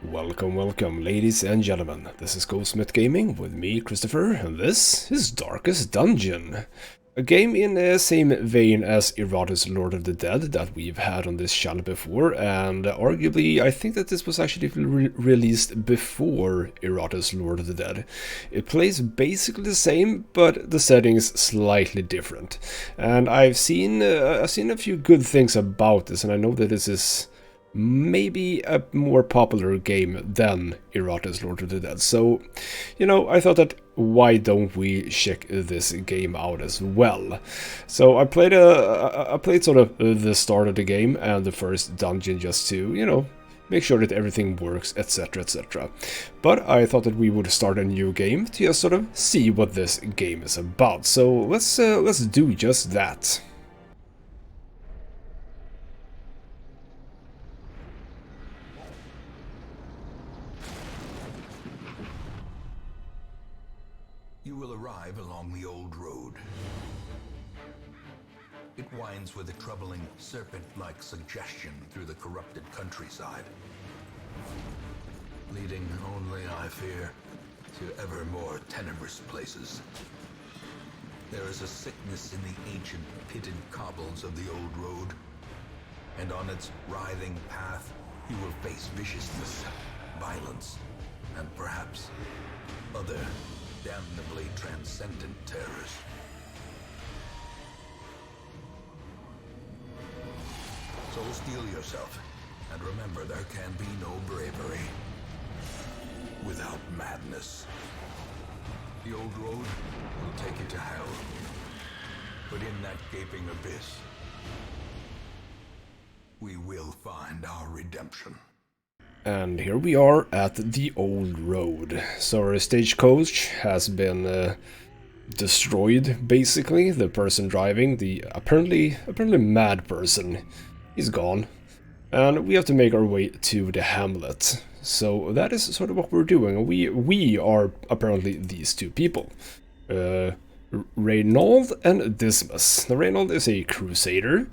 Welcome, welcome, ladies and gentlemen. This is Goldsmith Gaming with me, Christopher, and this is Darkest Dungeon. A game in the same vein as Erotis Lord of the Dead that we've had on this channel before, and arguably I think that this was actually released before Erotis Lord of the Dead. It plays basically the same, but the settings slightly different. And I've seen a few good things about this, and I know that this is maybe a more popular game than Erotis Lord of the Dead. So, you know, I thought that why don't we check this game out as well? So I played sort of the start of the game and the first dungeon just to, you know, make sure that everything works, etc, etc. But I thought that we would start a new game to just sort of see what this game is about. So let's do just that. You will arrive along the old road. It winds with a troubling, serpent-like suggestion through the corrupted countryside, leading only, I fear, to ever more tenebrous places. There is a sickness in the ancient, pitted cobbles of the old road, and on its writhing path you will face viciousness, violence, and perhaps other damnably transcendent terrors. So steel yourself, and remember there can be no bravery without madness. The old road will take you to hell, but in that gaping abyss, we will find our redemption. And here we are at the old road. So our stagecoach has been destroyed, basically. The person driving, the apparently mad person, is gone. And we have to make our way to the hamlet. So that is sort of what we're doing. We are apparently these two people. Reynold and Dismas. Now, Reynold is a crusader.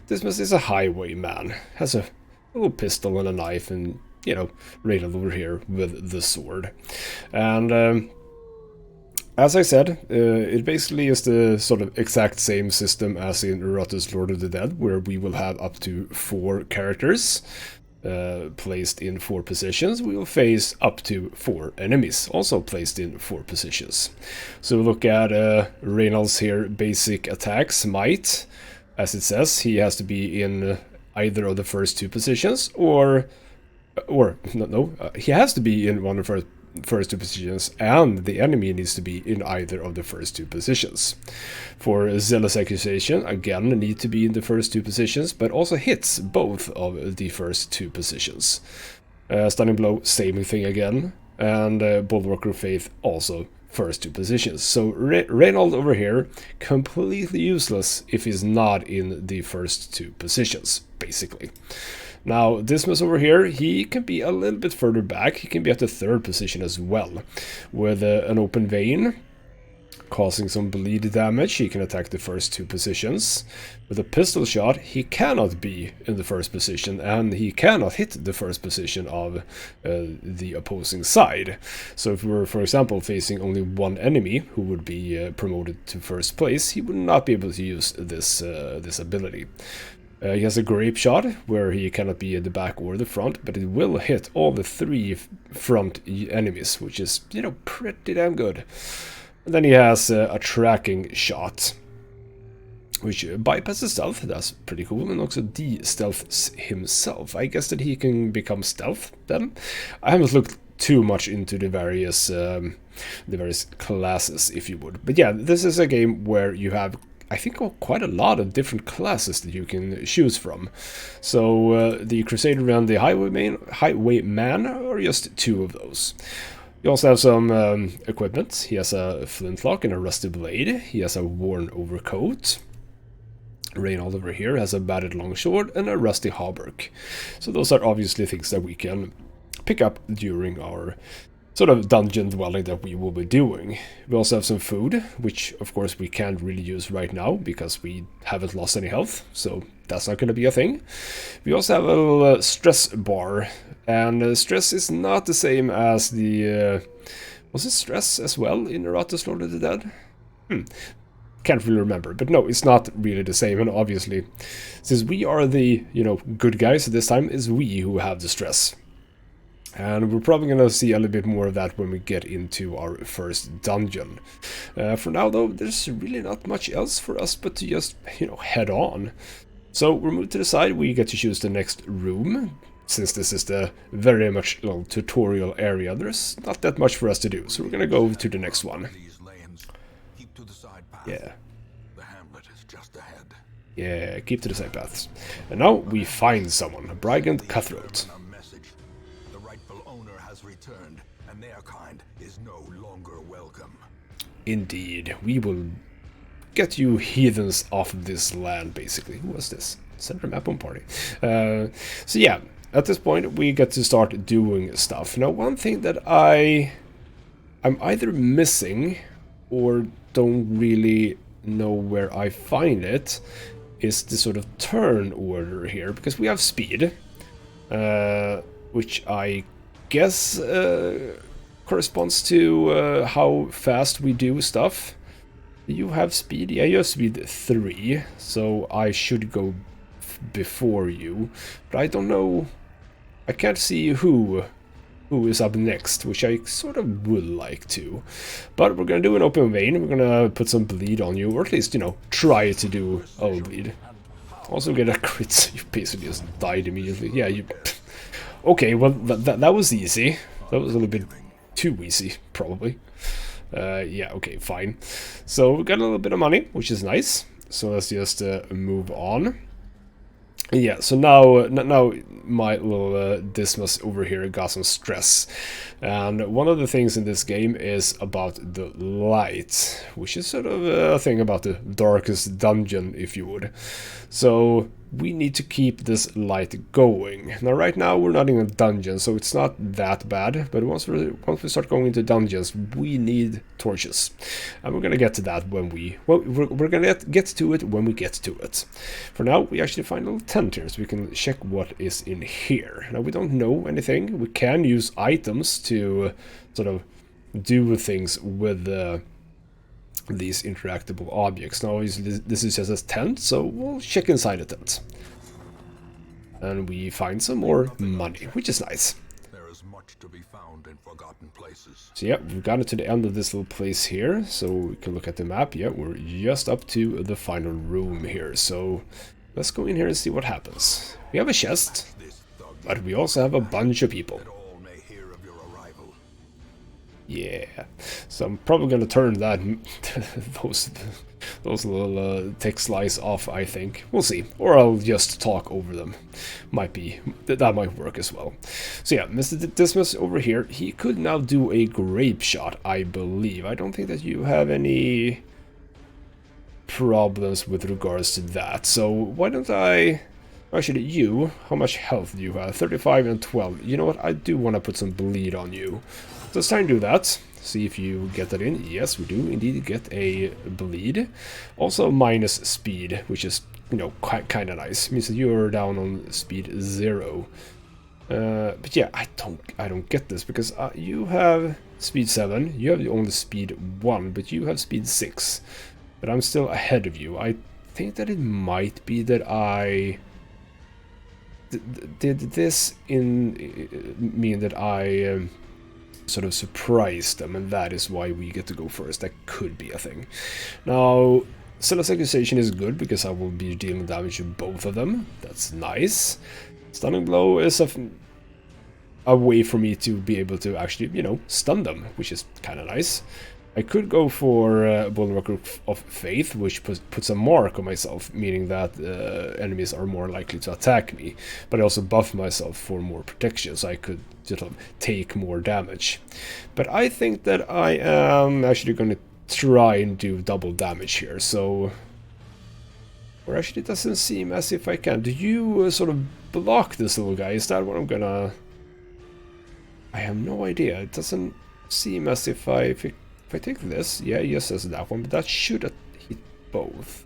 Dismas is a highwayman. Has a little pistol and a knife, and you know, Reynold over here with the sword. And as I said, it basically is the sort of exact same system as in Erotis Lord of the Dead, where we will have up to 4 characters placed in 4 positions. We will face up to 4 enemies, also placed in 4 positions. So we look at Reynold's here basic attacks, might. As it says, he has to be in either of the first 2 positions, he has to be in one of the first 2 positions, and the enemy needs to be in either of the first 2 positions. For Zealous Accusation, again, need to be in the first 2 positions, but also hits both of the first 2 positions. Stunning Blow, same thing again, and Bulwark of Faith, also first 2 positions. So Reynold over here, completely useless if he's not in the first 2 positions, basically. Now, Dismas over here, he can be a little bit further back. He can be at the 3rd position as well. With an open vein, causing some bleed damage, he can attack the first 2 positions. With a pistol shot, he cannot be in the 1st position, and he cannot hit the 1st position of the opposing side. So if we were, for example, facing only one enemy who would be promoted to 1st place, he would not be able to use this ability. He has a grape shot, where he cannot be at the back or the front, but it will hit all the 3 front enemies, which is, you know, pretty damn good. And then he has a tracking shot, which bypasses stealth. That's pretty cool, and also de-stealths himself. I guess that he can become stealth then. I haven't looked too much into the various classes, if you would. But yeah, this is a game where you have, I think, quite a lot of different classes that you can choose from. So the Crusader and the Highwayman are just 2 of those. You also have some equipment. He has a flintlock and a rusty blade. He has a worn overcoat. Reynold over here has a battered longsword and a rusty hauberk. So those are obviously things that we can pick up during our sort of dungeon dwelling that we will be doing. We also have some food, which of course we can't really use right now because we haven't lost any health, so that's not going to be a thing. We also have a little stress bar, and stress is not the same as the... was it stress as well in Eratus Lord of the Dead? Can't really remember, but no, it's not really the same, and obviously, since we are the, you know, good guys this time, it's we who have the stress. And we're probably going to see a little bit more of that when we get into our first dungeon. For now, though, there's really not much else for us but to just, you know, head on. So we're moved to the side. We get to choose the next room. Since this is the very much little tutorial area, there's not that much for us to do. So we're going to go to the next one. Yeah. The hamlet is just ahead. Yeah, keep to the side paths. And now we find someone, a Brigand Cutthroat. The rightful owner has returned, and their kind is no longer welcome. Indeed, we will get you heathens off of this land, basically. Who was this? Center map on party. So yeah, at this point we get to start doing stuff. Now, one thing that I'm either missing or don't really know where I find it is the sort of turn order here, because we have speed, which I guess corresponds to how fast we do stuff. You have speed? Yeah, you have speed 3, so I should go before you, but I don't know, I can't see who is up next, which I sort of would like to. But we're gonna do an open vein, we're gonna put some bleed on you, or at least, you know, try to do a bleed. Also get a crit, you basically just died immediately. Yeah, you... Okay, well, that was easy. That was a little bit too easy, probably. Yeah, okay, fine. So we got a little bit of money, which is nice. So let's just move on. Yeah, so now my little Dismas over here got some stress. And one of the things in this game is about the light, which is sort of a thing about the darkest dungeon, if you would. So we need to keep this light going. Now, right now we're not in a dungeon, so it's not that bad. But once we start going into dungeons, we need torches, and we're gonna get to that when we're gonna get to it when we get to it. For now, we actually find a little tent here, so we can check what is in here. Now, we don't know anything. We can use items to sort of do things with these interactable objects. Now, obviously, this is just a tent, so we'll check inside the tent. And we find some more money, which is nice. There is much to be found in forgotten places. So yeah, we've gotten to the end of this little place here, so we can look at the map. Yeah, we're just up to the final room here, so let's go in here and see what happens. We have a chest, but we also have a bunch of people. Yeah, so I'm probably gonna turn that those little text slides off, I think. We'll see, or I'll just talk over them. That might work as well. So yeah, Mr. Dismas over here, he could now do a grape shot, I believe. I don't think that you have any problems with regards to that. So why don't I... Actually, you, how much health do you have? 35 and 12. You know what? I do want to put some bleed on you. So let's try and do that. See if you get that in. Yes, we do indeed get a bleed. Also minus speed, which is, you know, kind of nice. Means that you're down on speed 0. But yeah, I don't get this because you have speed 7. You have only speed 1, but you have speed 6. But I'm still ahead of you. I think that it might be that I... Did this mean that I sort of surprised them, and that is why we get to go first? That could be a thing. Now, Zealous Accusation is good because I will be dealing damage to both of them. That's nice. Stunning Blow is a way for me to be able to actually, you know, stun them, which is kind of nice. I could go for Bulwark of Faith, which puts a mark on myself, meaning that enemies are more likely to attack me. But I also buff myself for more protection, so I could sort of take more damage. But I think that I am actually going to try and do double damage here, so... Or actually, it doesn't seem as if I can. Do you sort of block this little guy? Is that what I'm gonna... I have no idea. It doesn't seem as if if I take this, yeah, yes, as that one, but that should have hit both.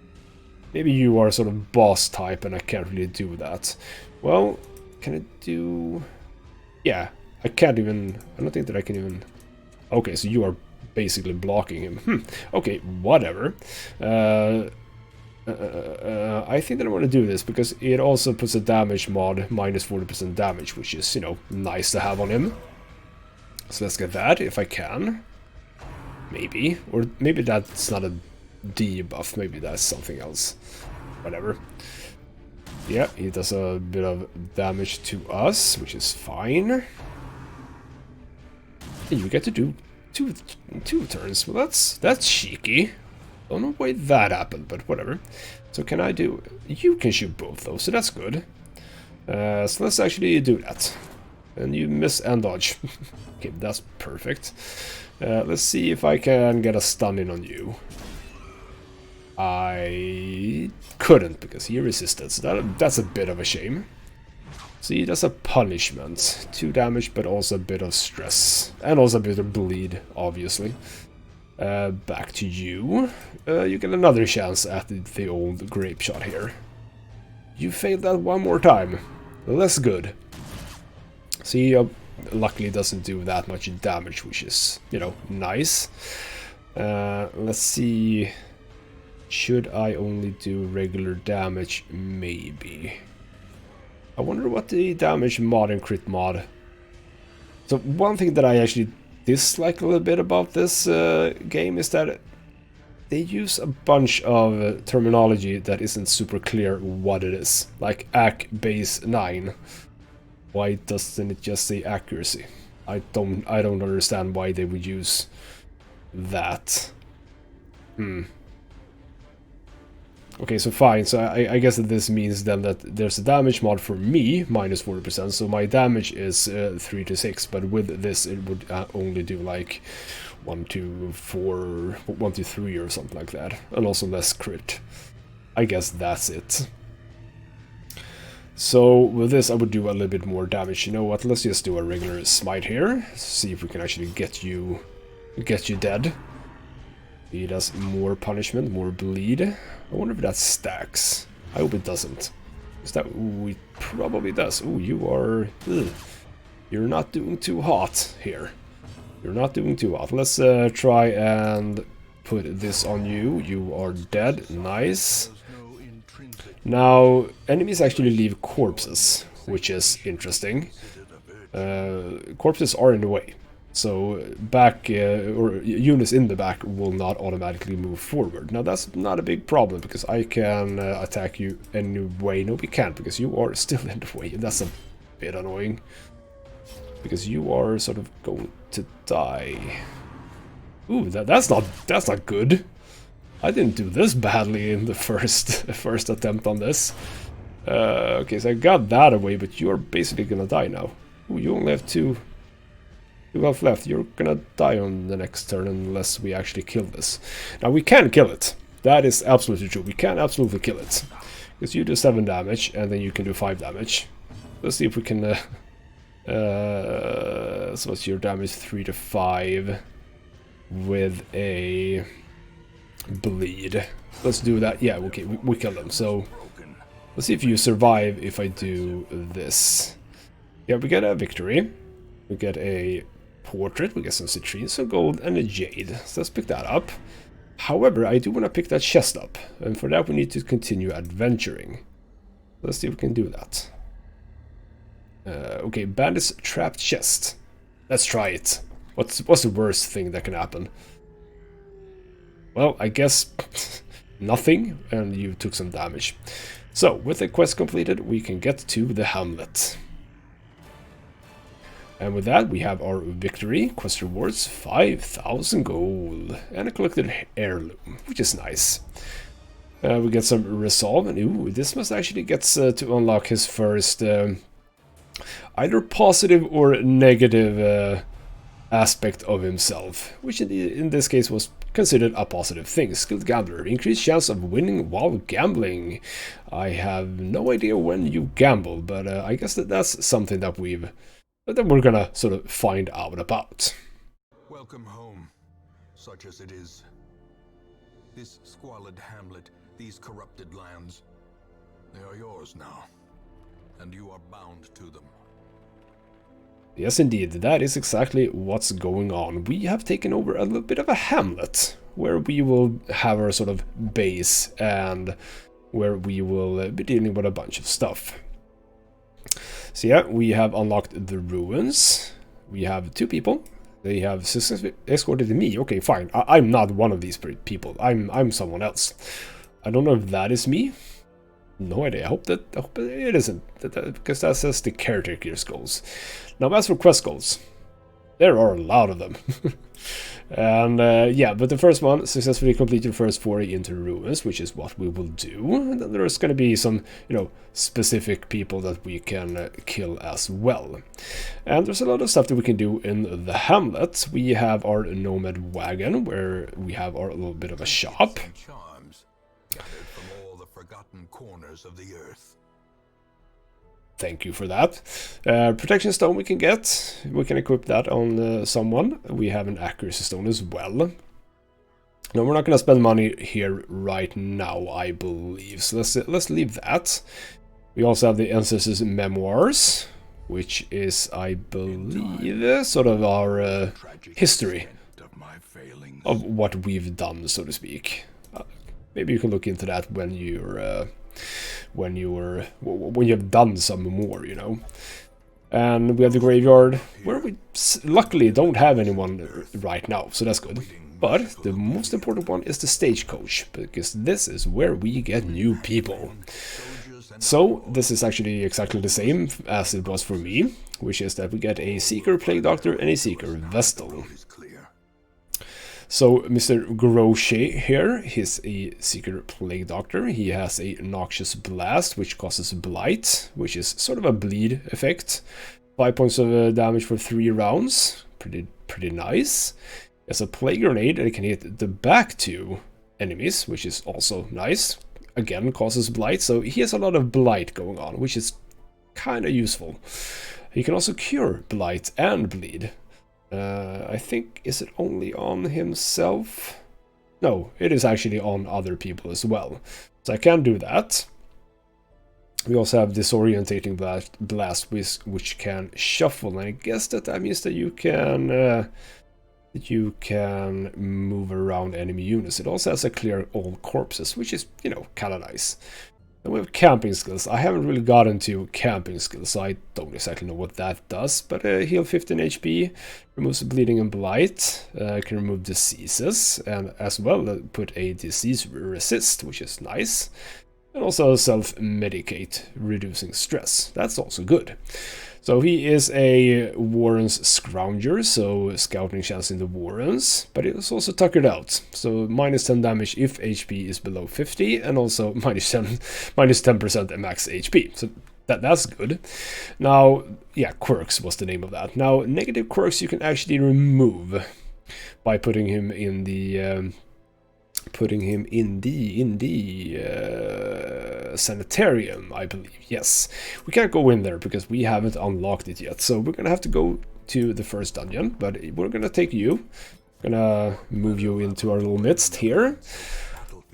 Maybe you are sort of boss type and I can't really do that. Well, can I do... Yeah, I can't even... I don't think that I can even... Okay, so you are basically blocking him. Okay, whatever. I think that I want to do this because it also puts a damage mod minus 40% damage, which is, you know, nice to have on him. So let's get that if I can. Maybe. Or maybe that's not a debuff, maybe that's something else. Whatever. Yeah, he does a bit of damage to us, which is fine. And you get to do two turns. Well, that's cheeky. Don't know why that happened, but whatever. So can I do... You can shoot both, though, so that's good. So let's actually do that. And you miss and dodge. Okay, that's perfect. Let's see if I can get a stun in on you. I couldn't, because he resisted, so that's a bit of a shame. See, that's a punishment. 2 damage, but also a bit of stress. And also a bit of bleed, obviously. Back to you. You get another chance at the old grape shot here. You failed that one more time. Less good. See, luckily doesn't do that much damage, which is, you know, nice. Let's see. Should I only do regular damage? Maybe. I wonder what the damage mod and crit mod. So one thing that I actually dislike a little bit about this game is that they use a bunch of terminology that isn't super clear what it is. Like AC base 9. Why doesn't it just say accuracy? I don't understand why they would use that. Okay, so fine. So I guess that this means then that there's a damage mod for me, minus 40%, so my damage is 3 to 6, but with this it would only do like 1 to 4, 1 to 3 or something like that, and also less crit. I guess that's it. So with this I would do a little bit more damage. You know what, let's just do a regular smite here, see if we can actually get you dead. He does more punishment, more bleed. I wonder if that stacks. I hope it doesn't. Is that... Ooh, it probably does. Ooh, you are... Ugh. You're not doing too hot here. You're not doing too hot. Let's try and put this on you. You are dead. Nice. Now, enemies actually leave corpses, which is interesting. Corpses are in the way. So back, or units in the back will not automatically move forward. Now that's not a big problem, because I can attack you anyway. No, we can't, because you are still in the way. That's a bit annoying. Because you are sort of going to die. Ooh, that's not good. I didn't do this badly in the first attempt on this. Okay, so I got that away, but you're basically gonna die now. Ooh, you only have 2 health left. You're gonna die on the next turn unless we actually kill this. Now we can kill it. That is absolutely true. We can absolutely kill it. Because you do 7 damage and then you can do 5 damage. Let's see if we can... so what's your damage? 3 to 5 with a bleed. Let's do that. Yeah, okay, we kill them. So let's see if you survive if I do this. Yeah, we get a victory. We get a portrait, we get some citrine, some gold, and a jade. So let's pick that up. However, I do want to pick that chest up, and for that we need to continue adventuring. Let's see if we can do that. Okay, bandit's trapped chest. Let's try it. What's the worst thing that can happen? Well, I guess nothing, and you took some damage. So, with the quest completed, we can get to the hamlet. And with that, we have our victory. Quest rewards 5,000 gold and a collected heirloom, which is nice. We get some resolve, and ooh, this must actually get to unlock his first either positive or negative aspect of himself, which in this case was considered a positive thing. Skilled gambler, increased chance of winning while gambling. I have no idea when you gamble, but I guess that's something that we're gonna sort of find out about. Welcome home, such as it is. This squalid hamlet, these corrupted lands, they are yours now, and you are bound to them. Yes, indeed, that is exactly what's going on. We have taken over a little bit of a hamlet, where we will have our sort of base, and where we will be dealing with a bunch of stuff. So yeah, we have unlocked the ruins. We have 2 people. They have successfully escorted me. Okay, fine. I'm not one of these people. I'm someone else. I don't know if that is me. No idea. I hope it isn't, because that says the caretaker's goals. Now, as for quest goals, there are a lot of them. And yeah, but the first one, successfully complete your first foray into ruins, which is what we will do. And then there's going to be some, you know, specific people that we can kill as well. And there's a lot of stuff that we can do in the hamlet. We have our nomad wagon, where we have our little bit of a shop. Charms gathered from all the forgotten corners of the earth. Thank you for that. Protection stone we can get. We can equip that on someone. We have an accuracy stone as well. No, we're not going to spend money here right now, I believe. So let's leave that. We also have the Ancestors' Memoirs, which is, I believe, sort of our history of what we've done, so to speak. Maybe you can look into that when you're when you have done some more, you know. And we have the graveyard, where we luckily don't have anyone right now, so that's good. But the most important one is the stagecoach, because this is where we get new people. So this is actually exactly the same as it was for me, which is that we get a Seeker Plague Doctor and a Seeker Vestal. So Mr. Grosche here, he's a Seeker Plague Doctor. He has a Noxious Blast, which causes Blight, which is sort of a bleed effect. 5 points of damage for 3 rounds. Pretty nice. He has a Plague Grenade, and it can hit the back 2 enemies, which is also nice. Again, causes Blight, so he has a lot of Blight going on, which is kind of useful. He can also cure Blight and Bleed. I think, is it only on himself? No, it is actually on other people as well. So I can do that. We also have Disorientating Blast, which can shuffle, and I guess that means that you can move around enemy units. It also has a Clear All Corpses, which is, you know, kind of nice. Then we have Camping Skills. I haven't really gotten to Camping Skills, so I don't exactly know what that does. But heal 15 HP, removes Bleeding and Blight, can remove diseases, and as well put a Disease Resist, which is nice. And also self-medicate, reducing stress. That's also good. So he is a Warren's Scrounger, so scouting chance in the Warrens, but it's also tuckered out. So minus 10 damage if HP is below 50, and also minus 10% at max HP. So that's good. Now, yeah, quirks was the name of that. Now, negative quirks you can actually remove by putting him in the sanitarium, I believe. Yes, we can't go in there because we haven't unlocked it yet, so we're gonna have to go to the first dungeon, but we're gonna take you, gonna move you into our little midst here.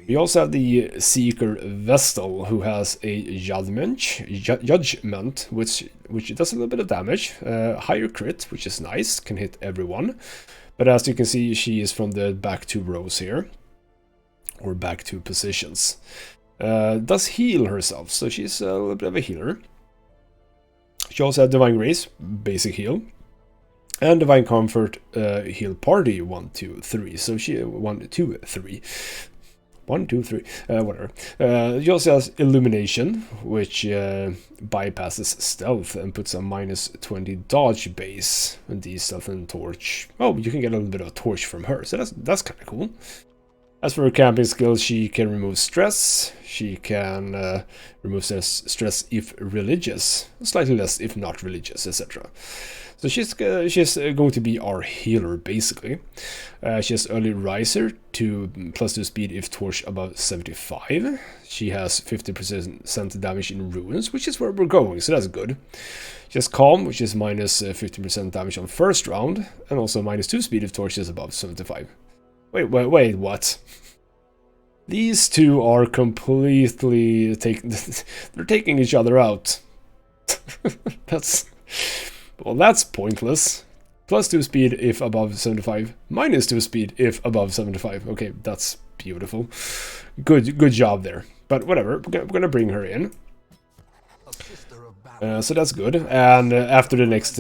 We also have the Seeker Vestal, who has a judgment, which does a little bit of damage, higher crit, which is nice, can hit everyone, but as you can see, she is from the back 2 rows here, or back 2 positions. Does heal herself, so she's a little bit of a healer. She also has Divine Grace, basic heal, and Divine Comfort, heal party 1, 2, 3. So she 1, 2, 3. 1, 2, 3, whatever. She also has Illumination, which bypasses stealth and puts a minus 20 dodge base. And the stealth and torch. Oh, you can get a little bit of a torch from her, so that's kind of cool. As for her camping skills, she can remove stress. She can remove stress if religious, slightly less if not religious, etc. So she's going to be our healer, basically. She has early riser to +2 speed if torch above 75. She has 50% damage in ruins, which is where we're going, so that's good. She has calm, which is minus 50% damage on first round, and also -2 speed if torch is above 75. Wait, what? These two are completely they're taking each other out. That's pointless. +2 speed if above 75, -2 speed if above 75. Okay, that's beautiful. Good job there. But whatever, we're gonna bring her in. So that's good. And after the next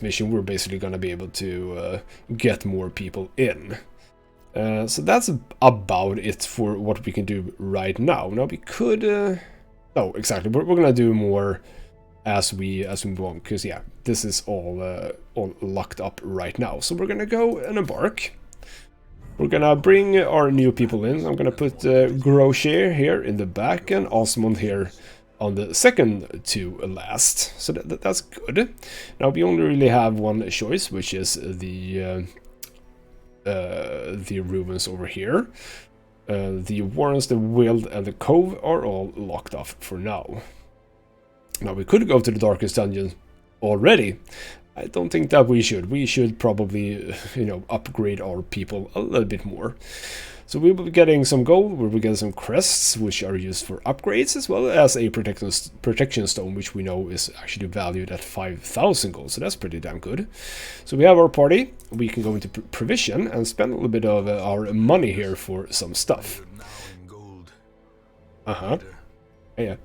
mission, we're basically gonna be able to get more people in. So that's about it for what we can do right now. Now we could, no, exactly. We're gonna do more as we move on, because yeah, this is all locked up right now. So we're gonna go and embark. We're gonna bring our new people in. I'm gonna put Grosher here in the back and Osmond here on the second to last. So that's good. Now we only really have one choice, which is the ruins over here. The Warrens, the Wild, and the Cove are all locked off for now. Now we could go to the Darkest Dungeon already. I don't think that we should. We should probably, upgrade our people a little bit more. So we will be getting some gold, we will get some crests, which are used for upgrades, as well as a protection stone, which we know is actually valued at 5,000 gold, so that's pretty damn good. So we have our party, we can go into provision and spend a little bit of our money here for some stuff. Yeah.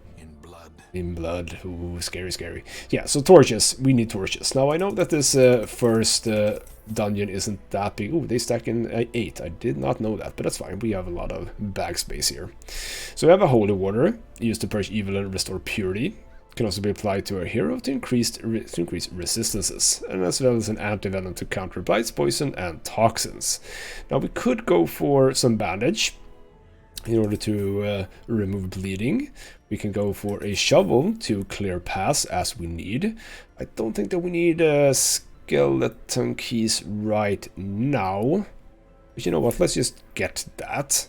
In blood. Ooh, scary. Yeah, so torches. We need torches. Now, I know that this first dungeon isn't that big. Ooh, they stack in 8. I did not know that, but that's fine. We have a lot of bag space here. So we have a holy water, used to purge evil and restore purity. Can also be applied to a hero to increase resistances, and as well as an anti-venom to counter blights, poison, and toxins. Now, we could go for some bandage in order to remove bleeding. We can go for a shovel to clear paths as we need. I don't think that we need skeleton keys right now. But you know what, let's just get that.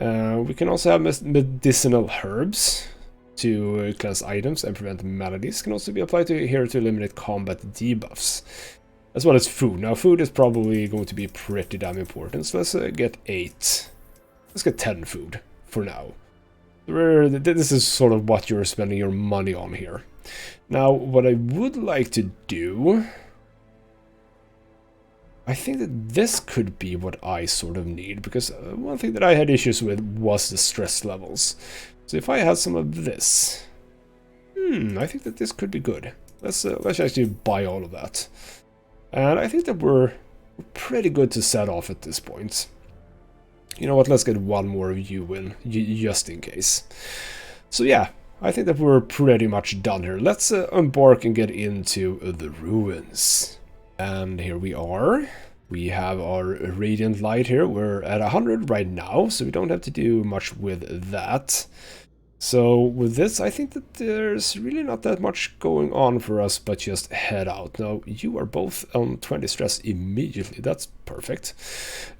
We can also have medicinal herbs to cleanse items and prevent maladies. Can also be applied to here to eliminate combat debuffs. As well as food. Now food is probably going to be pretty damn important, so let's get 8. Let's get 10 food for now. This is sort of what you're spending your money on here. Now, what I would like to do, I think that this could be what I sort of need, because one thing that I had issues with was the stress levels. So if I had some of this, I think that this could be good. Let's actually buy all of that. And I think that we're pretty good to set off at this point. You know what, let's get one more of you in, just in case. So yeah, I think that we're pretty much done here. Let's embark and get into the ruins. And here we are. We have our radiant light here. We're at 100 right now, so we don't have to do much with that. So with this, I think that there's really not that much going on for us, but just head out. Now, you are both on 20 stress immediately. That's perfect.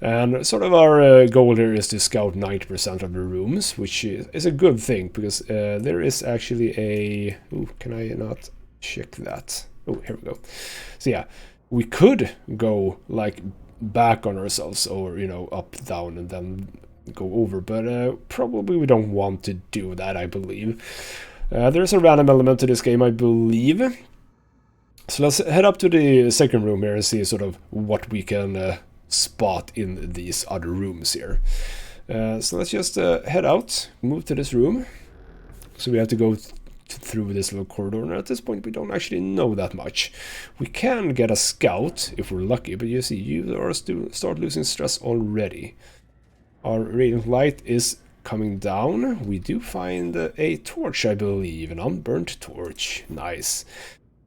And sort of our goal here is to scout 90% of the rooms, which is a good thing, because there is actually a... Ooh, can I not check that? Oh, here we go. So yeah, we could go like back on ourselves, or, up, down, and then go over, but probably we don't want to do that, I believe. There's a random element to this game, I believe. So let's head up to the second room here and see sort of what we can spot in these other rooms here. So let's just head out, move to this room. So we have to go through this little corridor, and at this point we don't actually know that much. We can get a scout if we're lucky, but you see, you are start losing stress already. Our radiant light is coming down. We do find a torch, I believe, an unburnt torch. Nice.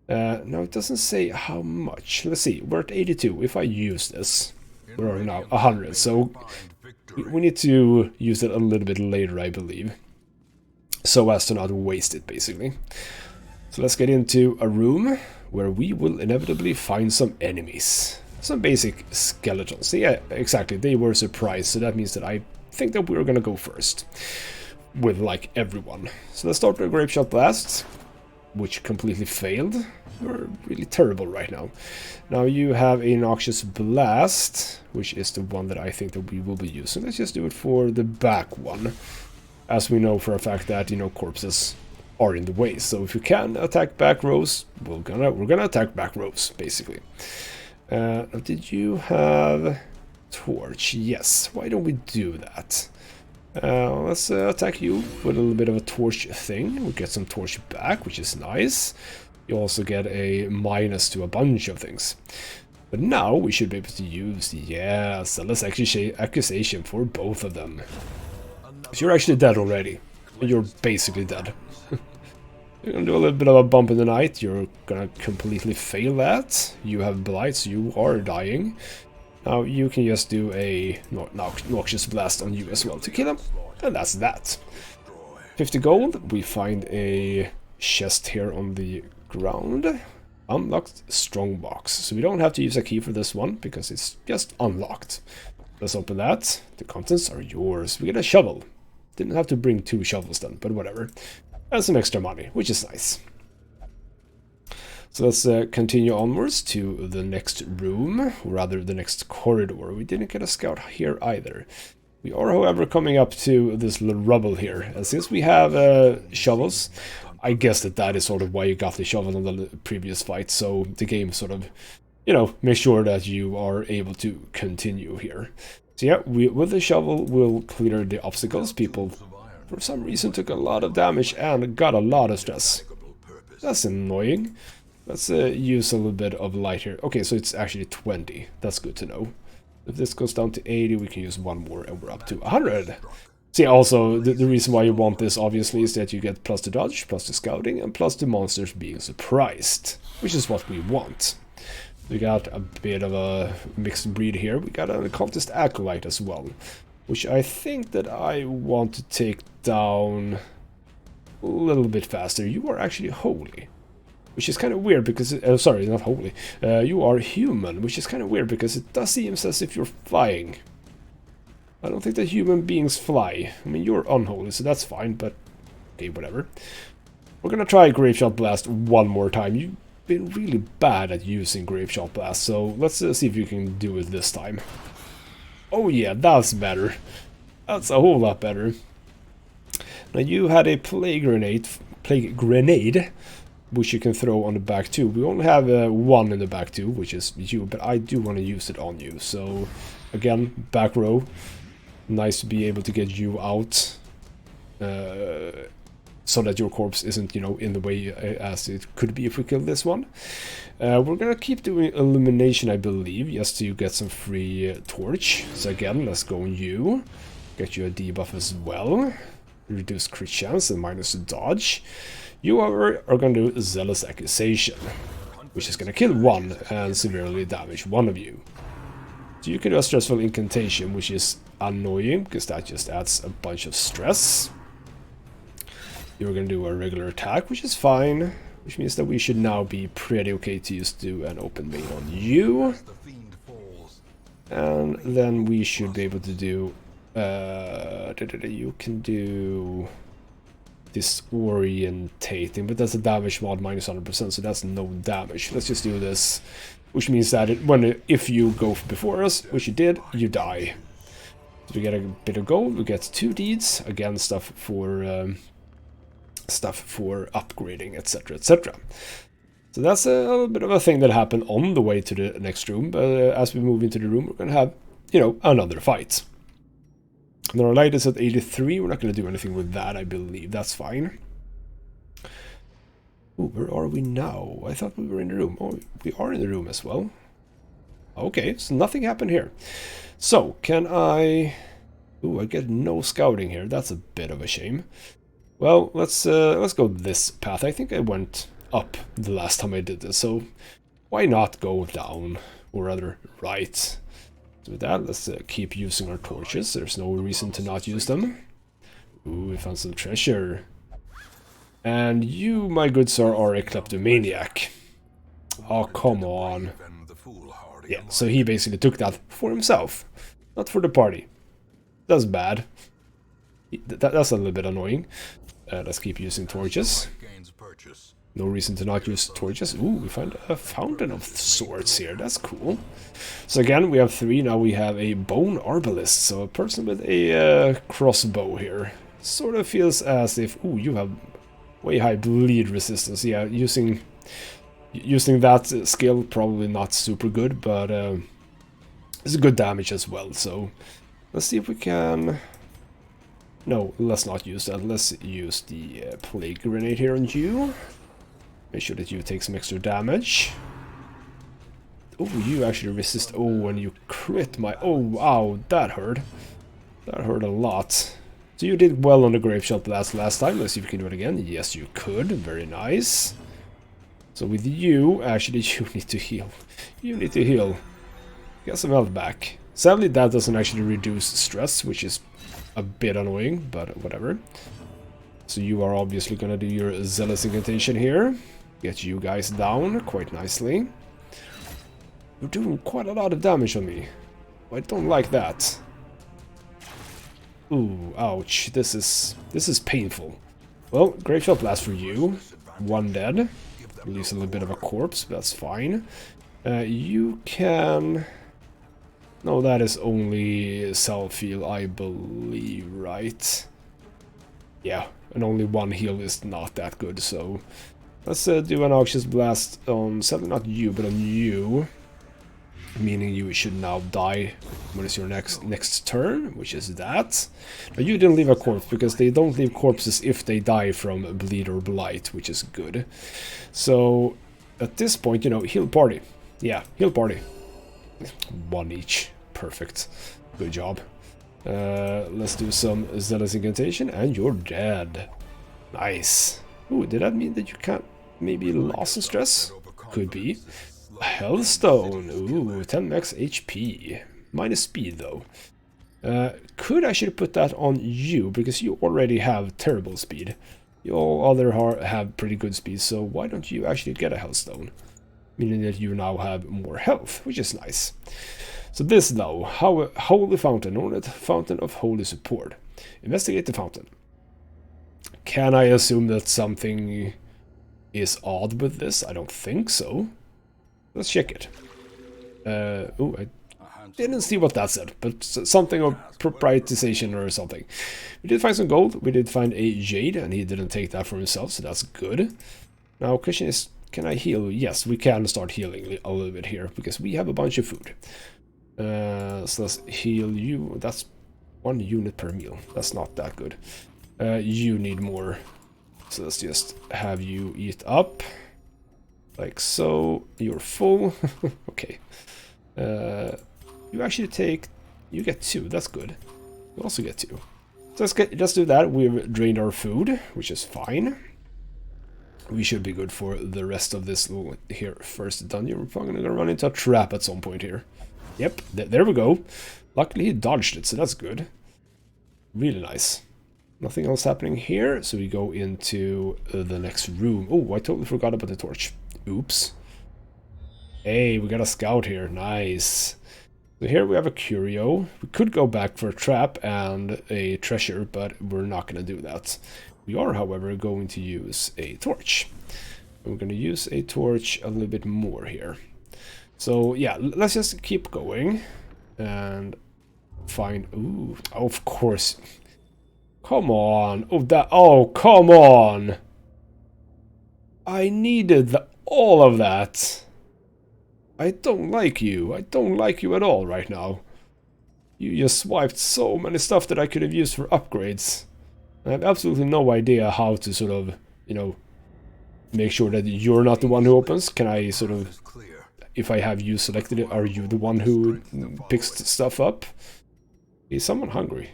Now it doesn't say how much. Let's see, we're at 82. If I use this, we're now 100. So we need to use it a little bit later, I believe, so as to not waste it, basically. So let's get into a room where we will inevitably find some enemies. Some basic skeletons. Yeah, exactly, they were surprised, so that means that I think that we're gonna go first. With, like, everyone. So let's start with a Grape Shot Blast, which completely failed. We're really terrible right now. Now you have a Noxious Blast, which is the one that I think that we will be using. Let's just do it for the back one. As we know for a fact that, you know, corpses are in the way. So if you can attack back rows, we're gonna attack back rows, basically. Did you have Torch? Yes. Why don't we do that? Let's attack you with a little bit of a torch thing. We get some torch back, which is nice. You also get a minus to a bunch of things. But now we should be able to use the Zealous Accusation for both of them. So you're actually dead already. You're basically dead. You're gonna do a little bit of a bump in the night. You're gonna completely fail that. You have blight, so you are dying. Now you can just do a Noxious Blast on you as well to kill him. And that's that. 50 gold. We find a chest here on the ground. Unlocked Strongbox. So we don't have to use a key for this one because it's just unlocked. Let's open that. The contents are yours. We get a shovel. Didn't have to bring 2 shovels then, but whatever. And some extra money, which is nice. So let's continue onwards to the next room, or rather the next corridor. We didn't get a scout here either. We are, however, coming up to this little rubble here. And since we have shovels, I guess that is sort of why you got the shovel on the previous fight. So the game sort of, you know, makes sure that you are able to continue here. So yeah, with the shovel, we'll clear the obstacles. People, for some reason, took a lot of damage and got a lot of stress. That's annoying. Let's use a little bit of light here. Okay, so it's actually 20. That's good to know. If this goes down to 80, we can use one more and we're up to 100. See, also, the reason why you want this, obviously, is that you get plus the dodge, plus the scouting, and plus the monsters being surprised. Which is what we want. We got a bit of a mixed breed here. We got a cultist acolyte as well. Which I think that I want to take down a little bit faster. You are actually holy. Which is kind of weird because, sorry, not holy. You are human, which is kind of weird because it does seem as if you're flying. I don't think that human beings fly. I mean, you're unholy, so that's fine, but okay, whatever. We're gonna try Grape Shot Blast one more time. You've been really bad at using Grape Shot Blast, so let's see if you can do it this time. Oh yeah, that's better. That's a whole lot better. Now you had a plague grenade, which you can throw on the back too. We only have one in the back too, which is you, but I do want to use it on you. So again, back row. Nice to be able to get you out so that your corpse isn't, you know, in the way as it could be if we kill this one. We're gonna keep doing illumination, I believe, just to get some free torch. So again, let's go on you. Get you a debuff as well. Reduce crit chance and minus the dodge. You, however, are going to do Zealous Accusation, which is going to kill one and severely damage one of you. So you can do a Stressful Incantation, which is annoying, because that just adds a bunch of stress. You're going to do a regular attack, which is fine, which means that we should now be pretty okay to just do an open main on you. And then we should be able to do... you can do... disorientating, but that's a damage mod minus 100%, so that's no damage. Let's just do this, which means that if you go before us, which you did, you die. So we get a bit of gold, we get 2 deeds, again stuff for upgrading, etc, etc. So that's a little bit of a thing that happened on the way to the next room, but as we move into the room, we're gonna have, you know, another fight. And our light is at 83, we're not going to do anything with that, I believe, that's fine. Ooh, where are we now? I thought we were in the room. Oh, we are in the room as well. Okay, so nothing happened here. So, can I... Ooh, I get no scouting here, that's a bit of a shame. Well, let's go this path. I think I went up the last time I did this, so why not go down, or rather right. So with that, let's keep using our torches. There's no reason to not use them. Ooh, we found some treasure. And you, my good sir, are a kleptomaniac. Oh, come on. Yeah, so he basically took that for himself, not for the party. That's bad. That's a little bit annoying. Let's keep using torches. No reason to not use torches. Ooh, we found a fountain of sorts here. That's cool. So again, we have 3. Now we have a bone arbalist. So a person with a crossbow here. Sort of feels as if... Ooh, you have way high bleed resistance. Yeah, using that skill, probably not super good, but it's a good damage as well. So let's see if we can... No, let's not use that. Let's use the plague grenade here on you. Make sure that you take some extra damage. Oh, you actually resist. Oh, and you crit my... Oh, wow, that hurt. That hurt a lot. So you did well on the Grave Shot Blast last time. Let's see if you can do it again. Yes, you could. Very nice. So with you, actually, you need to heal. You need to heal. Get some health back. Sadly, that doesn't actually reduce stress, which is a bit annoying, but whatever. So you are obviously gonna do your Zealous Incantation here. Get you guys down quite nicely. You're doing quite a lot of damage on me. I don't like that. Ooh, ouch. This is painful. Well, Grave Shot Blast for you. 1 dead. Leaves a little bit of a corpse, but that's fine. You can... No, that is only self-heal, I believe, right? Yeah, and only 1 heal is not that good, so... Let's do an Noxious Blast on, sadly not you, but on you. Meaning you should now die when it's your next turn, which is that. Now you didn't leave a corpse, because they don't leave corpses if they die from bleed or blight, which is good. So, at this point, you know, heal party. Yeah, heal party. 1 each. Perfect. Good job. Let's do some Zealous Incantation, and you're dead. Nice. Ooh, did that mean that you can't maybe loss in stress? Could be. A Hellstone. Ooh, 10 max HP. Minus speed, though. Could actually put that on you, because you already have terrible speed. You all other have pretty good speed, so why don't you actually get a Hellstone? Meaning that you now have more health, which is nice. So this, though, Holy Fountain, known as Fountain of Holy Support. Investigate the fountain. Can I assume that something is odd with this? I don't think so. Let's check it. Oh, I didn't see what that said, but something of proprietization or something. We did find some gold. We did find a jade, and he didn't take that for himself, so that's good. Now, question is, can I heal? Yes, we can start healing a little bit here, because we have a bunch of food. So let's heal you. That's 1 unit per meal. That's not that good. You need more. So let's just have you eat up. Like so. You're full. Okay. You actually take... You get 2. That's good. You also get 2. So let's do that. We've drained our food, which is fine. We should be good for the rest of this little here first dungeon. We're probably gonna run into a trap at some point here. Yep, there we go. Luckily he dodged it, so that's good. Really nice. Nothing else happening here, so we go into the next room. Oh, I totally forgot about the torch. Oops. Hey, we got a scout here. Nice. So here we have a curio. We could go back for a trap and a treasure, but we're not going to do that. We are, however, going to use a torch. We're going to use a torch a little bit more here. So, yeah, let's just keep going and find... Ooh, of course. Come on. Oh, come on. I needed all of that. I don't like you. I don't like you at all right now. You just swiped so many stuff that I could have used for upgrades. I have absolutely no idea how to sort of, you know, make sure that you're not the one who opens. Can I sort of, if I have you selected, are you the one who picks stuff up? Is someone hungry?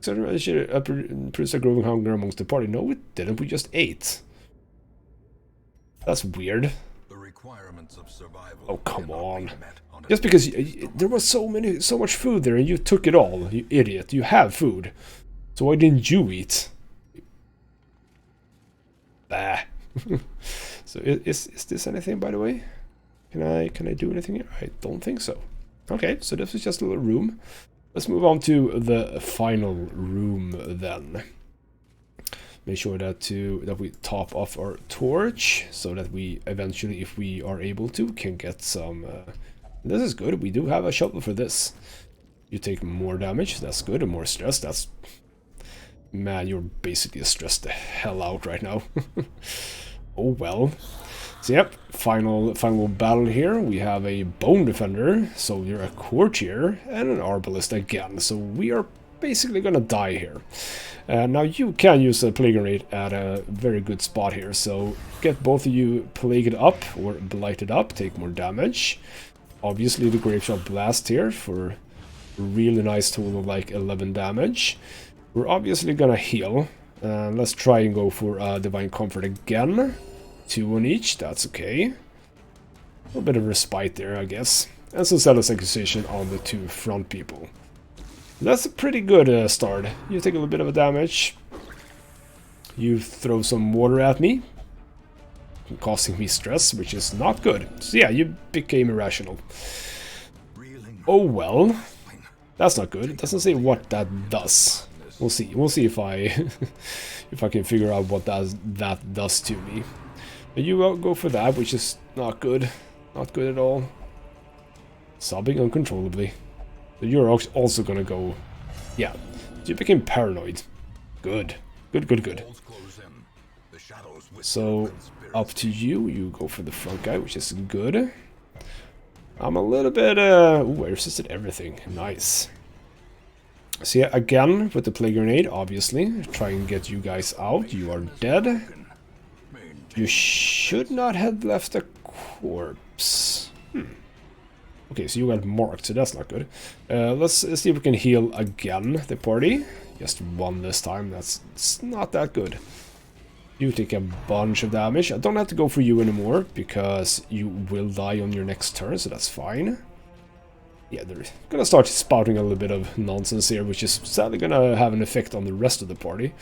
I should produce a growing hunger amongst the party. No, we didn't. We just ate. That's weird. requirements of survival. Oh, come cannot be on. met on a Just because there was so much food there and you took it all, you idiot. You have food. So why didn't you eat? Bah. So is this anything, by the way? Can I do anything here? I don't think so. Okay, so this is just a little room. Let's move on to the final room then. Make sure that we top off our torch so that we eventually, if we are able to, can get some. This is good. We do have a shovel for this. You take more damage. That's good. And more stress. That's, man, you're basically stressed the hell out right now. Oh well. So yep, final battle here. We have a bone defender, soldier, a courtier, and an arbalist again. So we are basically gonna die here. Now you can use a plague grenade at a very good spot here. So get both of you plagued up or blighted up, take more damage. Obviously the Graveshot Blast here for a really nice total of like 11 damage. We're obviously gonna heal. Let's try and go for Divine Comfort again. 2 on each, that's okay. A little bit of respite there, I guess. And some Zealous Accusation on the 2 front people. That's a pretty good start. You take a little bit of a damage. You throw some water at me, causing me stress, which is not good. So yeah, you became irrational. Oh well. That's not good. It doesn't say what that does. We'll see. We'll see if I if I can figure out what that does to me. But you go for that, which is not good. Not good at all. Sobbing uncontrollably. But you're also gonna go... Yeah. You became paranoid. Good. Good. So, up to you. You go for the front guy, which is good. I'm a little bit... Ooh, I resisted everything. Nice. So yeah, again, with the Plague Grenade, obviously. Try and get you guys out. You are dead. You should not have left a corpse. Okay, so you got marked, so that's not good. Let's see if we can heal again the party. Just one this time, that's not that good. You take a bunch of damage. I don't have to go for you anymore, because you will die on your next turn, so that's fine. Yeah, they're gonna start spouting a little bit of nonsense here, which is sadly gonna have an effect on the rest of the party.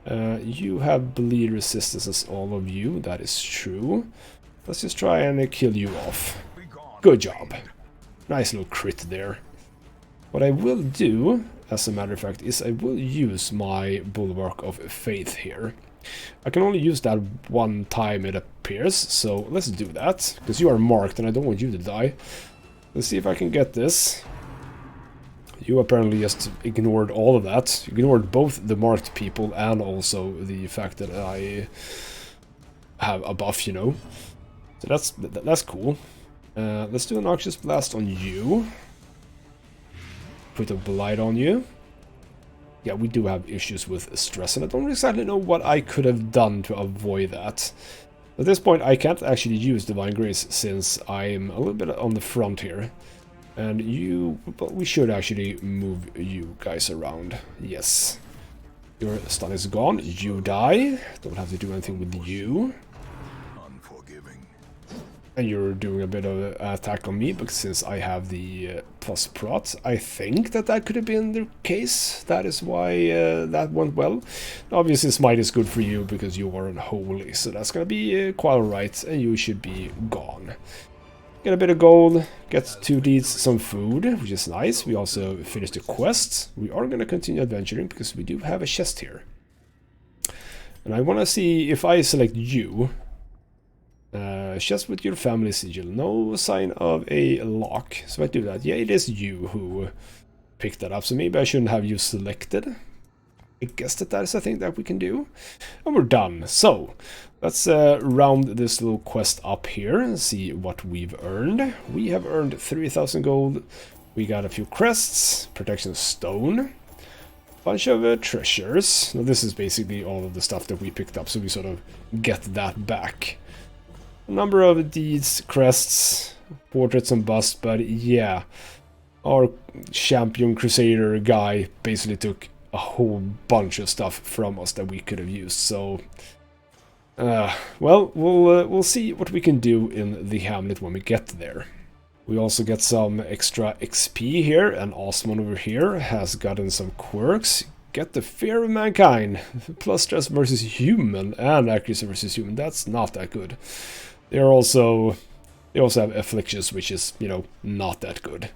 You have bleed resistance as all of you, that is true. Let's just try and kill you off. Good job. Nice little crit there. What I will do, as a matter of fact, is I will use my Bulwark of Faith here. I can only use that one time it appears, so let's do that. Because you are marked and I don't want you to die. Let's see if I can get this. You apparently just ignored all of that. Ignored both the marked people and also the fact that I have a buff, you know. So that's cool. Let's do a Noxious Blast on you. Put a Blight on you. Yeah, we do have issues with stress, and I don't exactly know what I could have done to avoid that. At this point, I can't actually use Divine Grace since I'm a little bit on the front here. And but we should actually move you guys around. Yes. Your stun is gone. You die. Don't have to do anything with you. And you're doing a bit of an attack on me, because since I have the plus prot, I think that could have been the case. That is why that went well. Obviously, Smite is good for you because you are unholy, so that's gonna be quite alright, and you should be gone. Get a bit of gold, get 2 deeds, some food, which is nice. We also finished the quest. We are gonna continue adventuring because we do have a chest here. And I wanna see if I select you. Chest with your family sigil. No sign of a lock. So I do that. Yeah, it is you who picked that up. So maybe I shouldn't have you selected. I guess that is a thing that we can do. And we're done. So let's round this little quest up here and see what we've earned. We have earned 3,000 gold. We got a few crests, protection stone, bunch of treasures. Now this is basically all of the stuff that we picked up, so we sort of get that back. A number of deeds, crests, portraits and busts, but yeah, our champion crusader guy basically took a whole bunch of stuff from us that we could have used, so Well, we'll see what we can do in the hamlet when we get there. We also get some extra XP here, and Osmond over here has gotten some quirks. Get the fear of mankind, plus stress versus human, and accuracy versus human. That's not that good. They also have afflictions, which is, you know, not that good.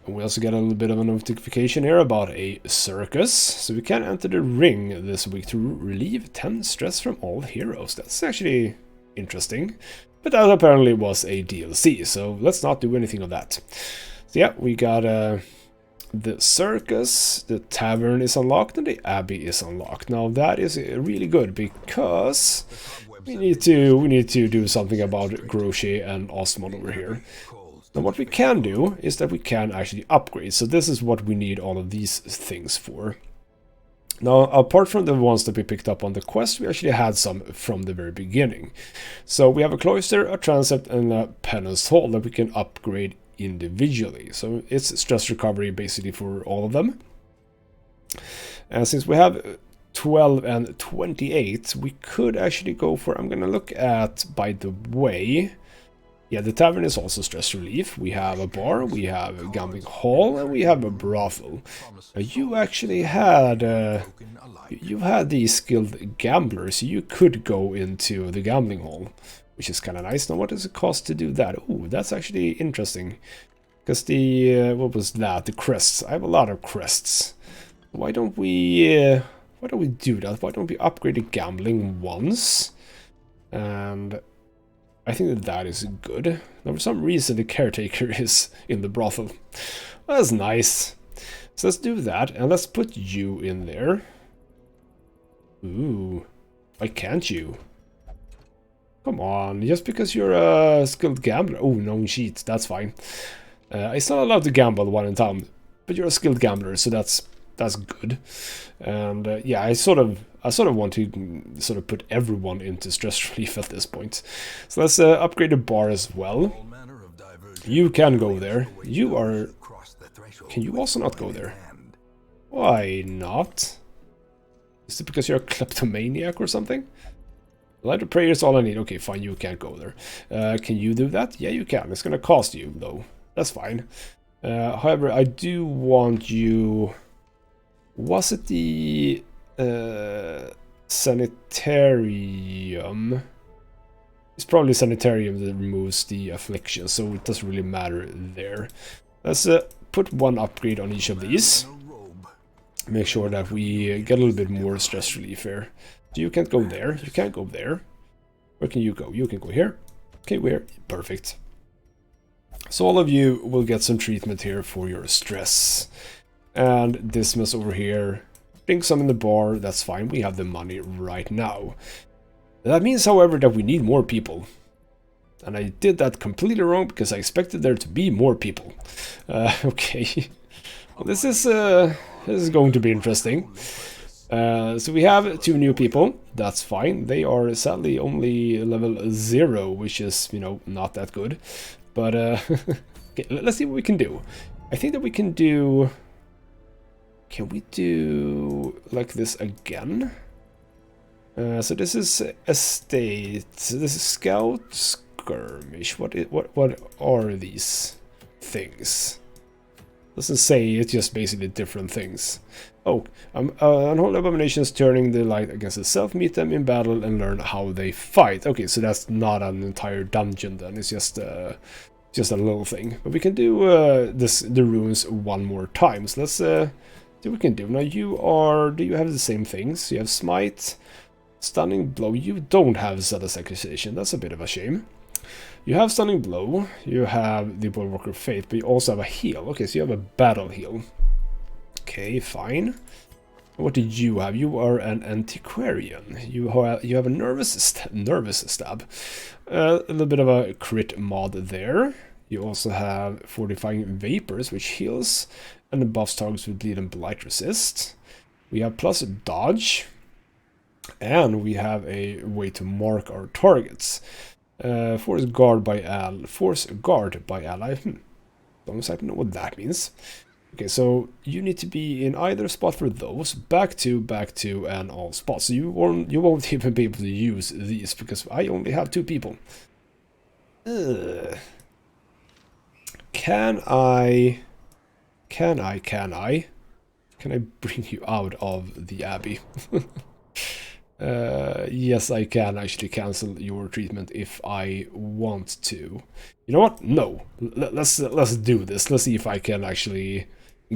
And we also get a little bit of a notification here about a circus. So we can enter the ring this week to relieve 10 stress from all heroes. That's actually interesting. But that apparently was a DLC, so let's not do anything of that. So yeah, we got the circus, the tavern is unlocked, and the abbey is unlocked. Now that is really good because we need to do something about Grosje and Osmond over here. Now what we can do is that we can actually upgrade. So this is what we need all of these things for. Now, apart from the ones that we picked up on the quest, we actually had some from the very beginning. So we have a cloister, a transept, and a penance hall that we can upgrade individually. So it's stress recovery basically for all of them. And since we have 12 and 28, we could actually go for, I'm gonna look at, by the way, yeah, the tavern is also stress relief. We have a bar, we have a gambling hall, and we have a brothel. Now, you actually had you had these skilled gamblers. You could go into the gambling hall, which is kind of nice. Now, what does it cost to do that? Oh, that's actually interesting. Because the what was that? The crests. I have a lot of crests. Why don't we do that? Why don't we upgrade the gambling once? And I think that that is good. Now, for some reason, the caretaker is in the brothel. That's nice. So let's do that, and let's put you in there. Ooh, why can't you? Come on, just because you're a skilled gambler. Oh, no cheats, that's fine. I still allowed to gamble one in town, but you're a skilled gambler, so that's good. And yeah, I sort of want to sort of put everyone into stress relief at this point. So let's upgrade the bar as well. You can go there. You are... Can you also not go there? Why not? Is it because you're a kleptomaniac or something? Light of prayer is all I need. Okay, fine, you can't go there. Can you do that? Yeah, you can. It's gonna cost you, though. That's fine. However, I do want you... Was it the sanitarium? It's probably sanitarium that removes the affliction, so it doesn't really matter there. Let's put one upgrade on each of these. Make sure that we get a little bit more stress relief here. So you can't go there. You can't go there. Where can you go? You can go here. Okay, where? Perfect. So all of you will get some treatment here for your stress. And Dismas over here, drink some in the bar, that's fine, we have the money right now. That means, however, that we need more people. And I did that completely wrong, because I expected there to be more people. Okay. Well, this is going to be interesting. So we have 2 new people, that's fine. They are sadly only level 0, which is, you know, not that good. But, okay, let's see what we can do. I think that we can do... Can we do like this again? So this is estate. This is scout skirmish. What are these things? Doesn't say. It's just basically different things. Oh, unholy abominations turning the light against itself. Meet them in battle and learn how they fight. Okay, so that's not an entire dungeon then. It's just a little thing. But we can do the runes one more time. So let's see what we can do. Now do you have the same things? You have smite, stunning blow. You don't have zealous accusation. That's a bit of a shame. You have stunning blow. You have the bulwark of faith, but you also have a heal. Okay, so you have a battle heal. Okay, fine. What did you have? You are an antiquarian. You have a nervous stab. A little bit of a crit mod there. You also have fortifying vapors, which heals and buffs targets with bleed and blight resist. We have plus dodge, and we have a way to mark our targets. Force guard by ally. Don't exactly know what that means. Okay, so you need to be in either spot for those, back to, and all spots. So you won't even be able to use these because I only have 2 people. Ugh. Can I bring you out of the abbey? Yes, I can actually cancel your treatment if I want to. You know what? No. Let's do this. Let's see if I can actually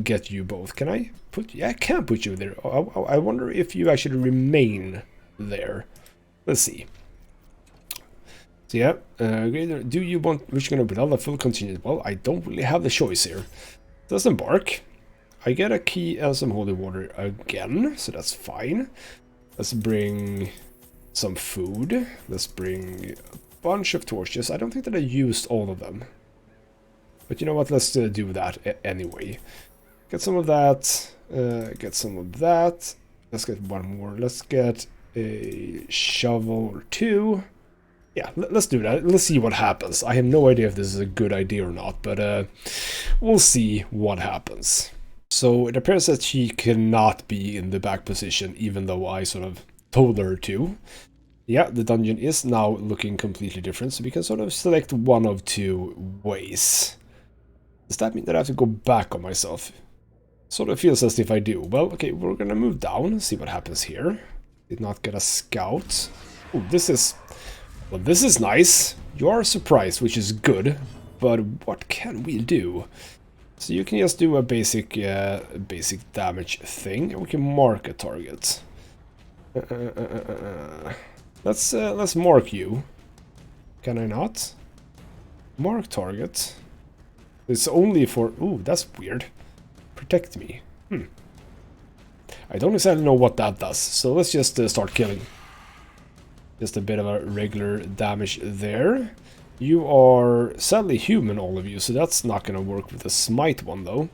get you both. Can I put? Yeah, I can put you there. I wonder if you actually remain there. Let's see. So yeah, do you want which gonna be the full continued? Well, I don't really have the choice here. Let's embark. I get a key and some holy water again, so that's fine. Let's bring some food. Let's bring a bunch of torches. I don't think that I used all of them. But you know what, let's do that anyway. Get some of that, get some of that. Let's get one more. Let's get a shovel or 2. Yeah, let's do that. Let's see what happens. I have no idea if this is a good idea or not, but we'll see what happens. So it appears that she cannot be in the back position, even though I sort of told her to. Yeah, the dungeon is now looking completely different, so we can sort of select one of 2 ways. Does that mean that I have to go back on myself? Sort of feels as if I do. Well, okay, we're gonna move down, see what happens here. Did not get a scout. Oh, this is... Well, this is nice. You are surprised, which is good. But what can we do? So you can just do a basic damage thing, and we can mark a target. Let's mark you. Can I not? Mark target. It's only for... Ooh, that's weird. Protect me. I don't exactly know what that does, so let's just start killing. Just a bit of a regular damage there. You are sadly human, all of you, so that's not going to work with the smite one, though.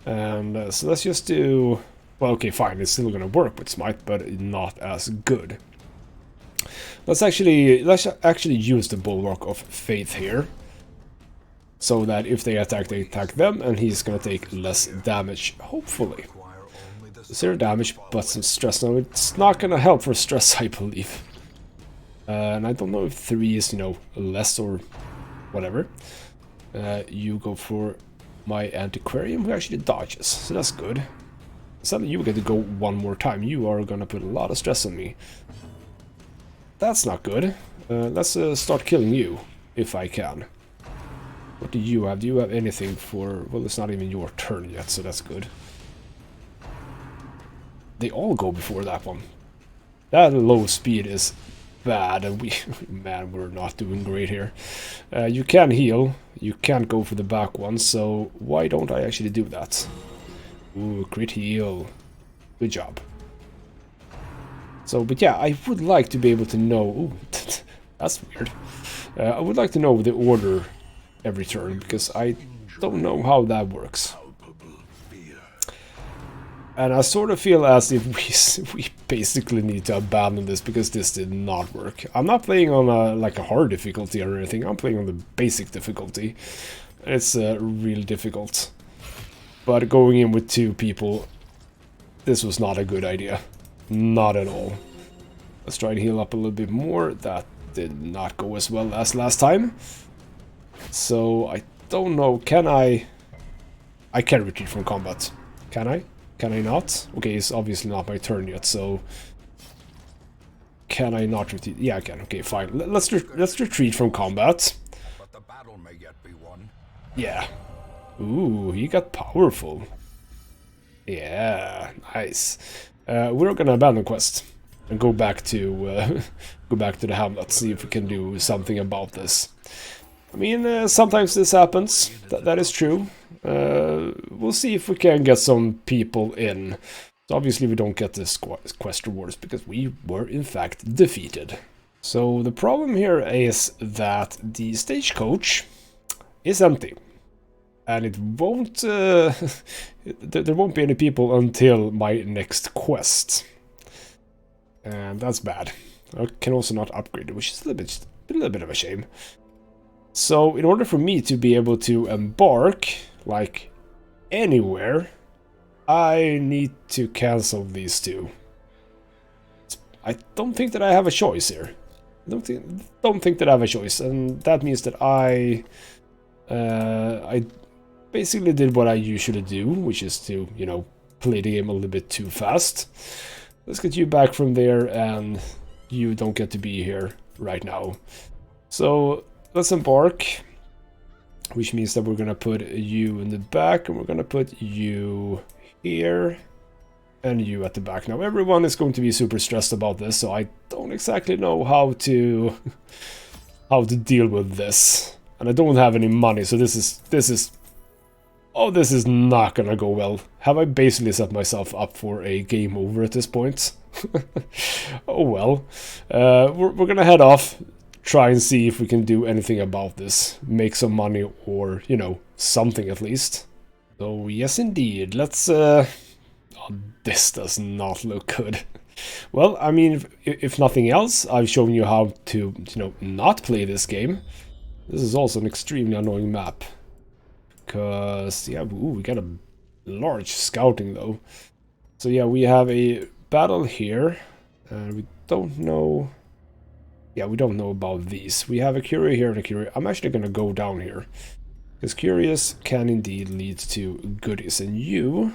And so let's just do... Well, okay, fine, it's still going to work with smite, but not as good. Let's actually use the Bulwark of Faith here. So that if they attack them, and he's going to take less damage, hopefully. 0 damage, but some stress. Now, it's not going to help for stress, I believe. And I don't know if 3 is, you know, less or whatever. You go for my Antiquarian, who actually dodges, so that's good. Suddenly you get to go one more time. You are gonna put a lot of stress on me. That's not good. Let's start killing you, if I can. What do you have? Do you have anything for... Well, it's not even your turn yet, so that's good. They all go before that one. That low speed is... bad, and man, we're not doing great here. You can heal, you can't go for the back one, so why don't I actually do that? Ooh, crit heal. Good job. So, but yeah, I would like to be able to know... Ooh, that's weird. I would like to know the order every turn, because I don't know how that works. And I sort of feel as if we basically need to abandon this because this did not work. I'm not playing on a hard difficulty or anything. I'm playing on the basic difficulty. It's really difficult. But going in with 2 people, this was not a good idea. Not at all. Let's try to heal up a little bit more. That did not go as well as last time. So I don't know. Can I... I can retreat from combat. Can I? Can I not? Okay, it's obviously not my turn yet, so... Can I not retreat? Yeah, I can. Okay, fine. Let's retreat from combat. But the battle may yet be won. Yeah. Ooh, he got powerful. Yeah, nice. We're gonna abandon quest and go back to the hamlet, see if we can do something about this. I mean, sometimes this happens. That is true. We'll see if we can get some people in. So obviously we don't get this quest rewards because we were in fact defeated. So the problem here is that the stagecoach is empty. And it won't... there won't be any people until my next quest. And that's bad. I can also not upgrade it, which is a little bit of a shame. So in order for me to be able to embark, like anywhere, I need to cancel these two. I don't think that I have a choice here. I don't think that I have a choice, and that means that I basically did what I usually do, which is to, you know, play the game a little bit too fast. Let's get you back from there, and you don't get to be here right now. So let's embark, which means that we're gonna put you in the back, and we're gonna put you here, and you at the back. Now everyone is going to be super stressed about this, so I don't exactly know how to how to deal with this. And I don't have any money, so this is oh, this is not gonna go well. Have I basically set myself up for a game over at this point? Oh well. We're gonna head off, try and see if we can do anything about this. Make some money, or, you know, something at least. So yes indeed, let's oh, this does not look good. Well, I mean, if nothing else, I've shown you how to, you know, not play this game. This is also an extremely annoying map. Because, yeah, ooh, we got a large scouting though. So yeah, we have a battle here. And we don't know... Yeah, we don't know about these. We have a Curia here and a Curia. I'm actually going to go down here. Because Curious can indeed lead to goodies. And you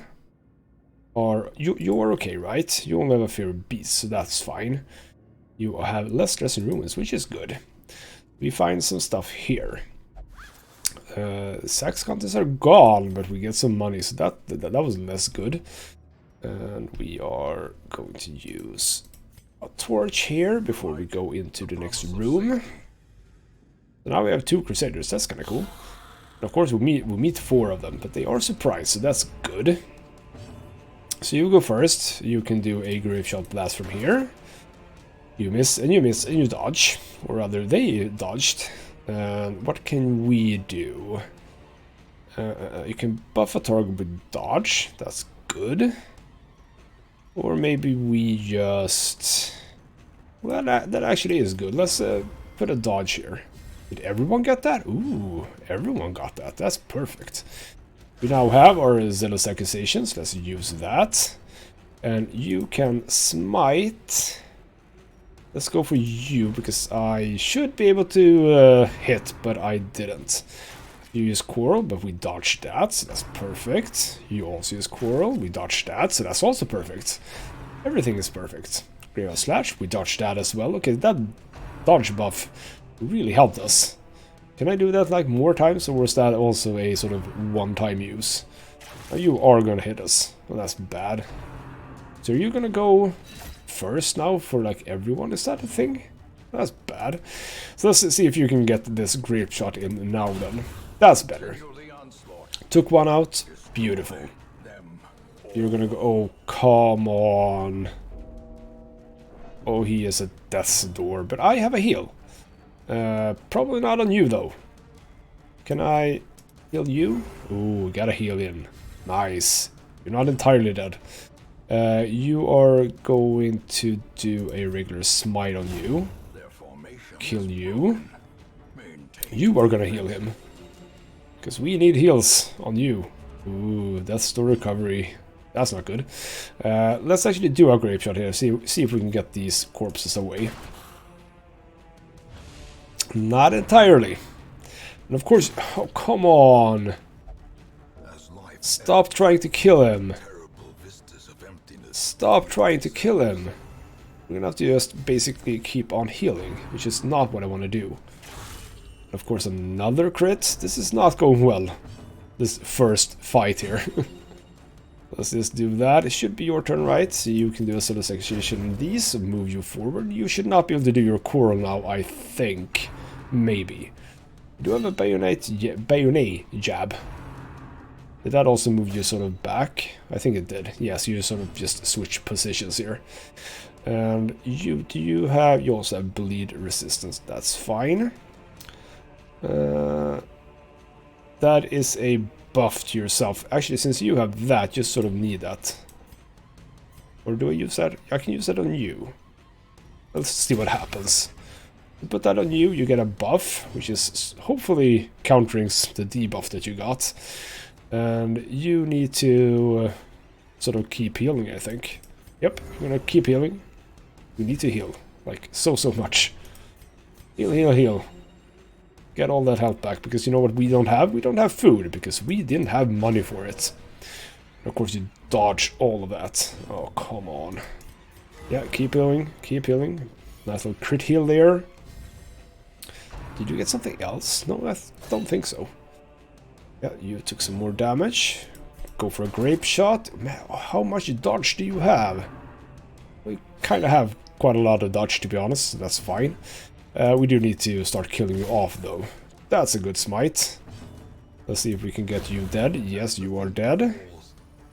are... You are okay, right? You only have a fear of beasts, so that's fine. You have less stress in ruins, which is good. We find some stuff here. Sax contests are gone, but we get some money, so that was less good. And we are going to use a torch here before we go into the next room. So now we have 2 Crusaders, that's kind of cool. And of course we meet 4 of them, but they are surprised, so that's good. So you go first. You can do a grave shot blast from here. You miss, and you dodge. Or rather, they dodged. And what can we do? You can buff a target with dodge. That's good. Or maybe we just... Well, that actually is good. Let's put a dodge here. Did everyone get that? Ooh, everyone got that. That's perfect. We now have our zealous accusations. Let's use that. And you can smite... Let's go for you, because I should be able to hit, but I didn't. You use Quarrel, but we dodged that, so that's perfect. You also use Quarrel, we dodged that, so that's also perfect. Everything is perfect. Grave Slash, we dodged that as well. Okay, that dodge buff really helped us. Can I do that like more times, or was that also a sort of one-time use? Oh, you are gonna hit us. Well, that's bad. So are you gonna go first now for like everyone? Is that a thing? That's bad. So let's see if you can get this grape shot in now then. That's better. Took one out. Beautiful. You're gonna go... Oh, come on. Oh, he is a death's door, but I have a heal. Probably not on you though. Can I heal you? Ooh, gotta heal in. Nice. You're not entirely dead. You are going to do a regular smite on you. Kill you. You are gonna heal him. Because we need heals on you. Ooh, that's the recovery. That's not good. Let's actually do a grape shot here. See if we can get these corpses away. Not entirely. And of course... Oh, come on. Stop trying to kill him. Stop trying to kill him. We're gonna have to just basically keep on healing, which is not what I want to do. Of course, another crit. This is not going well. This first fight here. Let's just do that. It should be your turn, right? So you can do a zealous execution in these, move you forward. You should not be able to do your quarrel now, I think. Maybe. Do you have a bayonet jab? Did that also move you sort of back? I think it did. Yes, you sort of just switch positions here. And you also have bleed resistance. That's fine. That is a buff to yourself. Actually, since you have that, you sort of need that. Or do I use that? I can use that on you. Let's see what happens. Put that on you, you get a buff, which is hopefully countering the debuff that you got. And you need to sort of keep healing, I think. Yep, we're gonna keep healing. We need to heal. Like, so much. Heal, heal, heal. Get all that health back, because you know what we don't have? We don't have food, because we didn't have money for it. And of course you dodge all of that. Oh, come on. Yeah, keep healing, keep healing. Nice little crit heal there. Did you get something else? No, I don't think so. Yeah, you took some more damage. Go for a grape shot. Man, how much dodge do you have? We kind of have quite a lot of dodge, to be honest, so that's fine. We do need to start killing you off, though. That's a good smite. Let's see if we can get you dead. Yes, you are dead.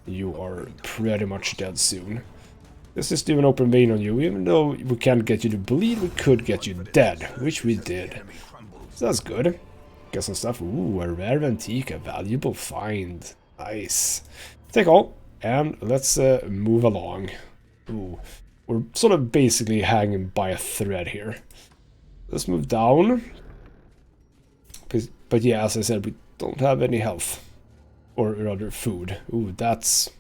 You are pretty much dead soon. Let's just do an open vein on you. Even though we can't get you to bleed, we could get you dead, which we did. So that's good. Get some stuff. Ooh, a rare antique, a valuable find. Nice. Take all, and let's move along. Ooh, we're sort of basically hanging by a thread here. Let's move down. But yeah, as I said, we don't have any health. Or rather, food. Ooh, that's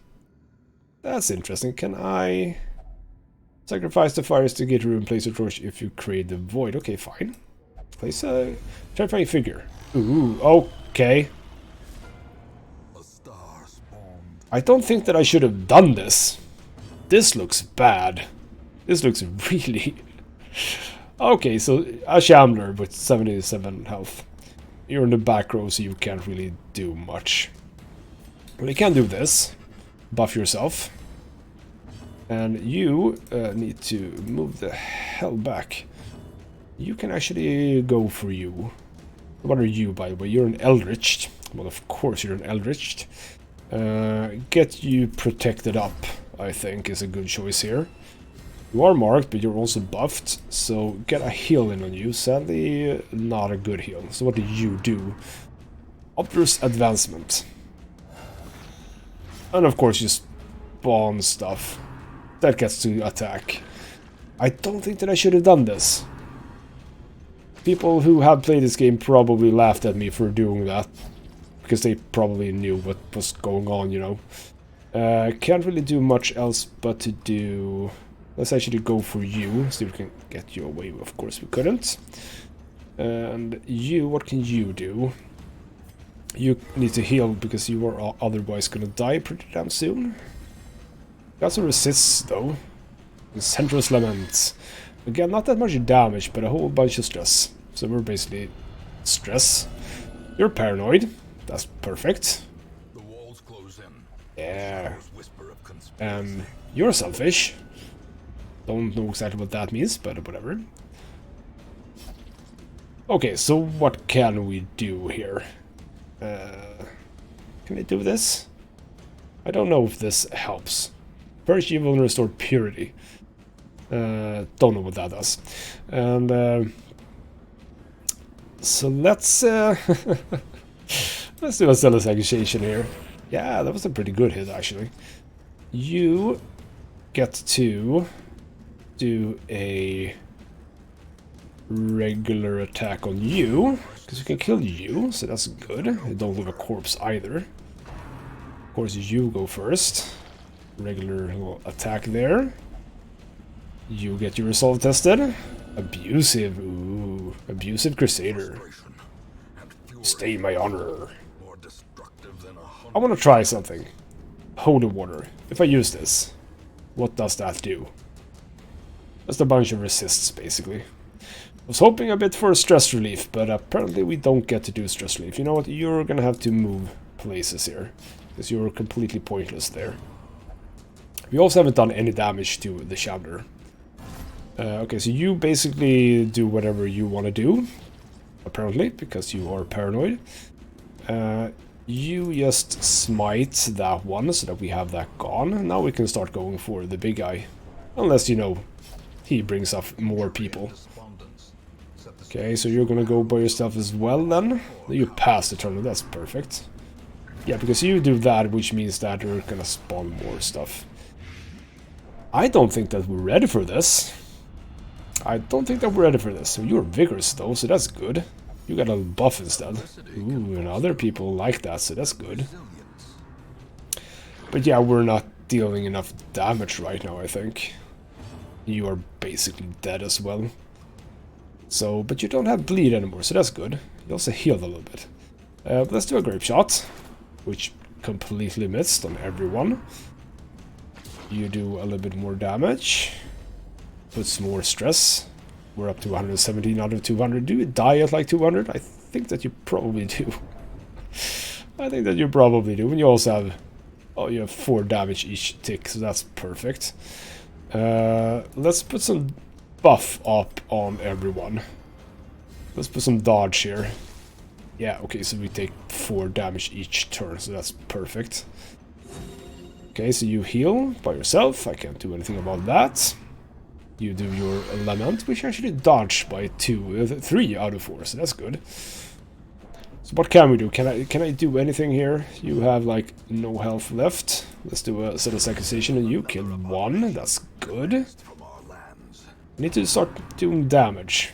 interesting. Can I sacrifice the fires to get room, place a torch if you create the void? Okay, fine. Place a terrifying figure. Ooh, okay. I don't think that I should have done this. This looks bad. This looks really... Okay, so a Shambler with 77 health. You're in the back row, so you can't really do much. Well, you can do this. Buff yourself. And you need to move the hell back. You can actually go for you. What are you, by the way? You're an Eldritch. Well, of course you're an Eldritch. Get you protected up, I think, is a good choice here. You are marked, but you're also buffed, so get a heal in on you. Sadly, not a good heal. So what do you do? Obverse Advancement. And of course you spawn stuff. That gets to attack. I don't think that I should have done this. People who have played this game probably laughed at me for doing that. Because they probably knew what was going on, you know. Can't really do much else but to do... Let's actually go for you, see if we can get you away. Of course we couldn't. And you, what can you do? You need to heal because you are otherwise gonna die pretty damn soon. Got some resists though. Central's Lament. Again, not that much damage, but a whole bunch of stress. So we're basically stress. You're paranoid. That's perfect. The walls close in. Yeah. You're selfish. Don't know exactly what that means, but whatever. Okay, so what can we do here? Can I do this? I don't know if this helps. Purge evil and restore purity. Don't know what that does. And so let's let's do a zealous accusation here. Yeah, that was a pretty good hit actually. You get to do a regular attack on you, because we can kill you, so that's good. You don't leave a corpse either. Of course, you go first. Regular little attack there. You get your resolve tested. Abusive, ooh, abusive Crusader. Stay my honor. I want to try something. Holy water. If I use this, what does that do? Just a bunch of resists, basically. I was hoping a bit for stress relief, but apparently we don't get to do stress relief. You know what? You're gonna have to move places here, because you're completely pointless there. We also haven't done any damage to the Shambler. Okay, so you basically do whatever you want to do, apparently, because you are paranoid. You just smite that one so that we have that gone. Now we can start going for the big guy. Unless, you know, he brings up more people. Okay, so you're gonna go by yourself as well then? You pass the turn, that's perfect. Yeah, because you do that, which means that you're gonna spawn more stuff. I don't think that we're ready for this. I don't think that we're ready for this. So you're vigorous though, so that's good. You got a buff instead. Ooh, and other people like that, so that's good. But yeah, we're not dealing enough damage right now, I think. You are basically dead as well. So, but you don't have bleed anymore, so that's good. You also healed a little bit. Let's do a grape shot, which completely missed on everyone. You do a little bit more damage. Puts more stress. We're up to 117 out of 200. Do you die at like 200? I think that you probably do. I think that you probably do. And you also have... Oh, you have 4 damage each tick, so that's perfect. Let's put some buff up on everyone. Let's put some dodge here. Yeah, okay, so we take 4 damage each turn, so that's perfect. Okay, so you heal by yourself. I can't do anything about that. You do your lament, which actually dodge by 3 out of 4, so that's good. So what can we do? Can I do anything here? You have like no health left. Let's do a Zealous Accusation and you kill 1. That's good. I need to start doing damage.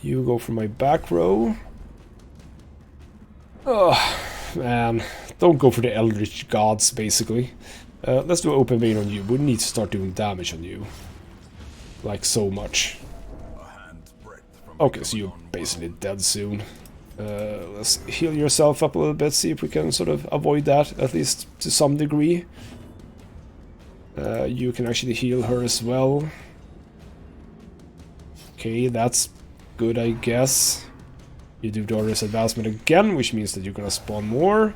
You go for my back row. Oh, man. Don't go for the Eldritch Gods, basically. Let's do Open Vein on you. We need to start doing damage on you. Like so much. Okay, so you're basically dead soon. Let's heal yourself up a little bit, see if we can sort of avoid that, at least to some degree. You can actually heal her as well. Okay, that's good, I guess. You do Doris Advancement again, which means that you're gonna spawn more.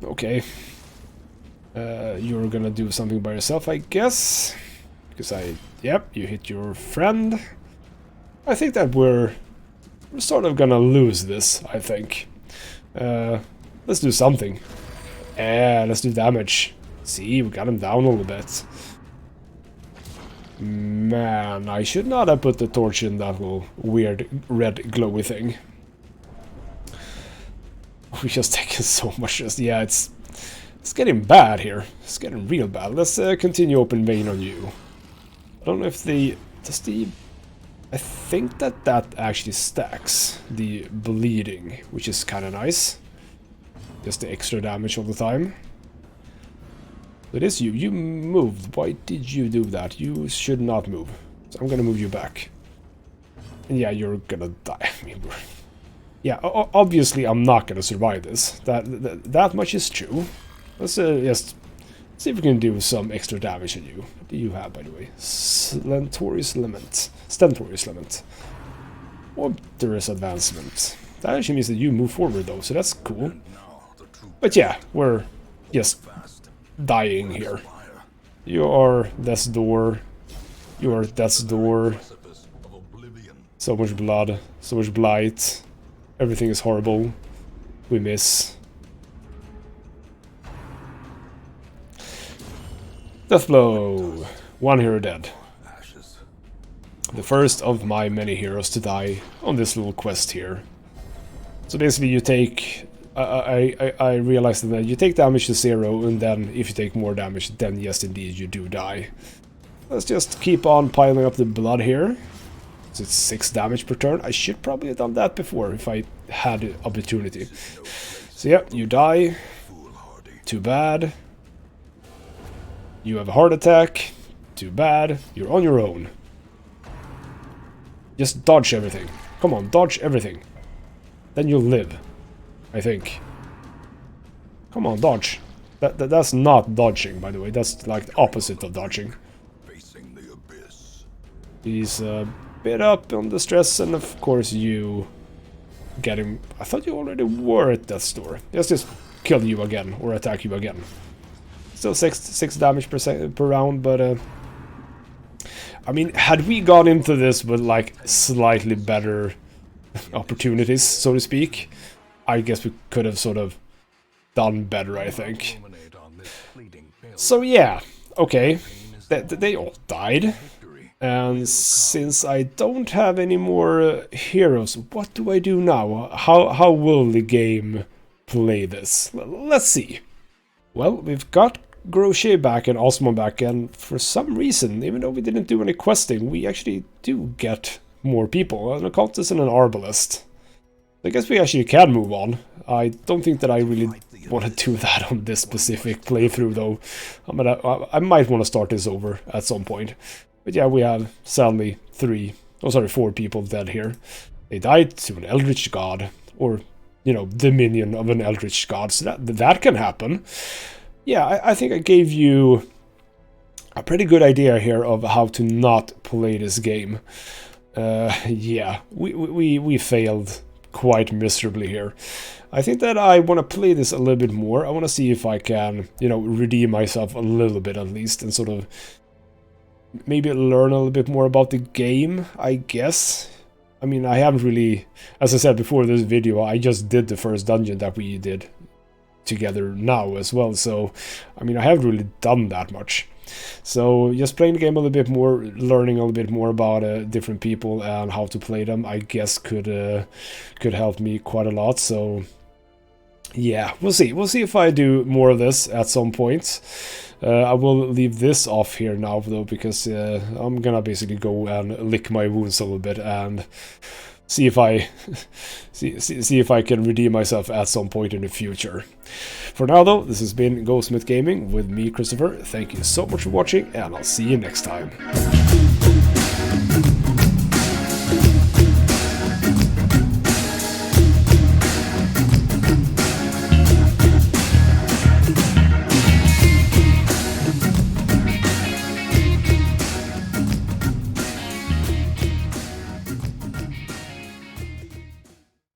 Okay. You're gonna do something by yourself, I guess. Because yep, you hit your friend. I think that we're sort of gonna lose this, I think. Let's do something. Yeah, let's do damage. See, we got him down a little bit. Man, I should not have put the torch in that little weird red glowy thing. We just taken so much. Yeah, it's getting bad here. It's getting real bad. Let's continue Open Vein on you. I don't know if I think that actually stacks the bleeding, which is kind of nice. Just the extra damage all the time. It is you. You moved. Why did you do that? You should not move. So I'm gonna move you back. And yeah, you're gonna die. I mean, yeah, obviously I'm not gonna survive this. That much is true. Let's just see if we can do some extra damage on you. What do you have, by the way? Stentorious Lament. Wondrous Advancement. That actually means that you move forward, though, so that's cool. But yeah, we're just dying here. You are Death's Door. You are Death's Door. So much blood. So much blight. Everything is horrible. We miss. Deathblow. 1 hero dead. The first of my many heroes to die on this little quest here. So basically you take... I realized that you take damage to 0, and then if you take more damage, then yes indeed you do die. Let's just keep on piling up the blood here. So it's 6 damage per turn. I should probably have done that before if I had the opportunity. So yeah, you die. Too bad. You have a heart attack. Too bad. You're on your own. Just dodge everything. Come on, dodge everything. Then you'll live. I think. Come on, dodge. That's not dodging, by the way. That's like the opposite of dodging. He's a bit up on the stress, and of course you get him. I thought you already were at Death's Door. Let's just kill you again, or attack you again. Still 6 damage per round, but I mean, had we gone into this with like slightly better opportunities, so to speak, I guess we could have sort of done better, I think. So yeah, okay, they all died. And since I don't have any more heroes, what do I do now? How will the game play this? Let's see. Well, we've got Grosjean back and Osman back, and for some reason, even though we didn't do any questing, we actually do get more people. An occultist and an arbalist. I guess we actually can move on. I don't think that I really want to do that on this specific playthrough, though. I might want to start this over at some point. But yeah, we have sadly 4 people dead here. They died to an Eldritch God, or, you know, the minion of an Eldritch God, so that can happen. Yeah, I think I gave you a pretty good idea here of how to not play this game. Yeah, we failed quite miserably here. I think that I want to play this a little bit more. I want to see if I can, you know, redeem myself a little bit at least, and sort of maybe learn a little bit more about the game, I guess. I mean, I haven't really, as I said before this video, I just did the first dungeon that we did together now as well, so I mean, I haven't really done that much. So just playing the game a little bit more, learning a little bit more about different people and how to play them, I guess could help me quite a lot. So yeah, we'll see if I do more of this at some point. I will leave this off here now though, because I'm gonna basically go and lick my wounds a little bit and see if I see if I can redeem myself at some point in the future. For now though, this has been Ghostsmith Gaming with me, Christopher. Thank you so much for watching, and I'll see you next time.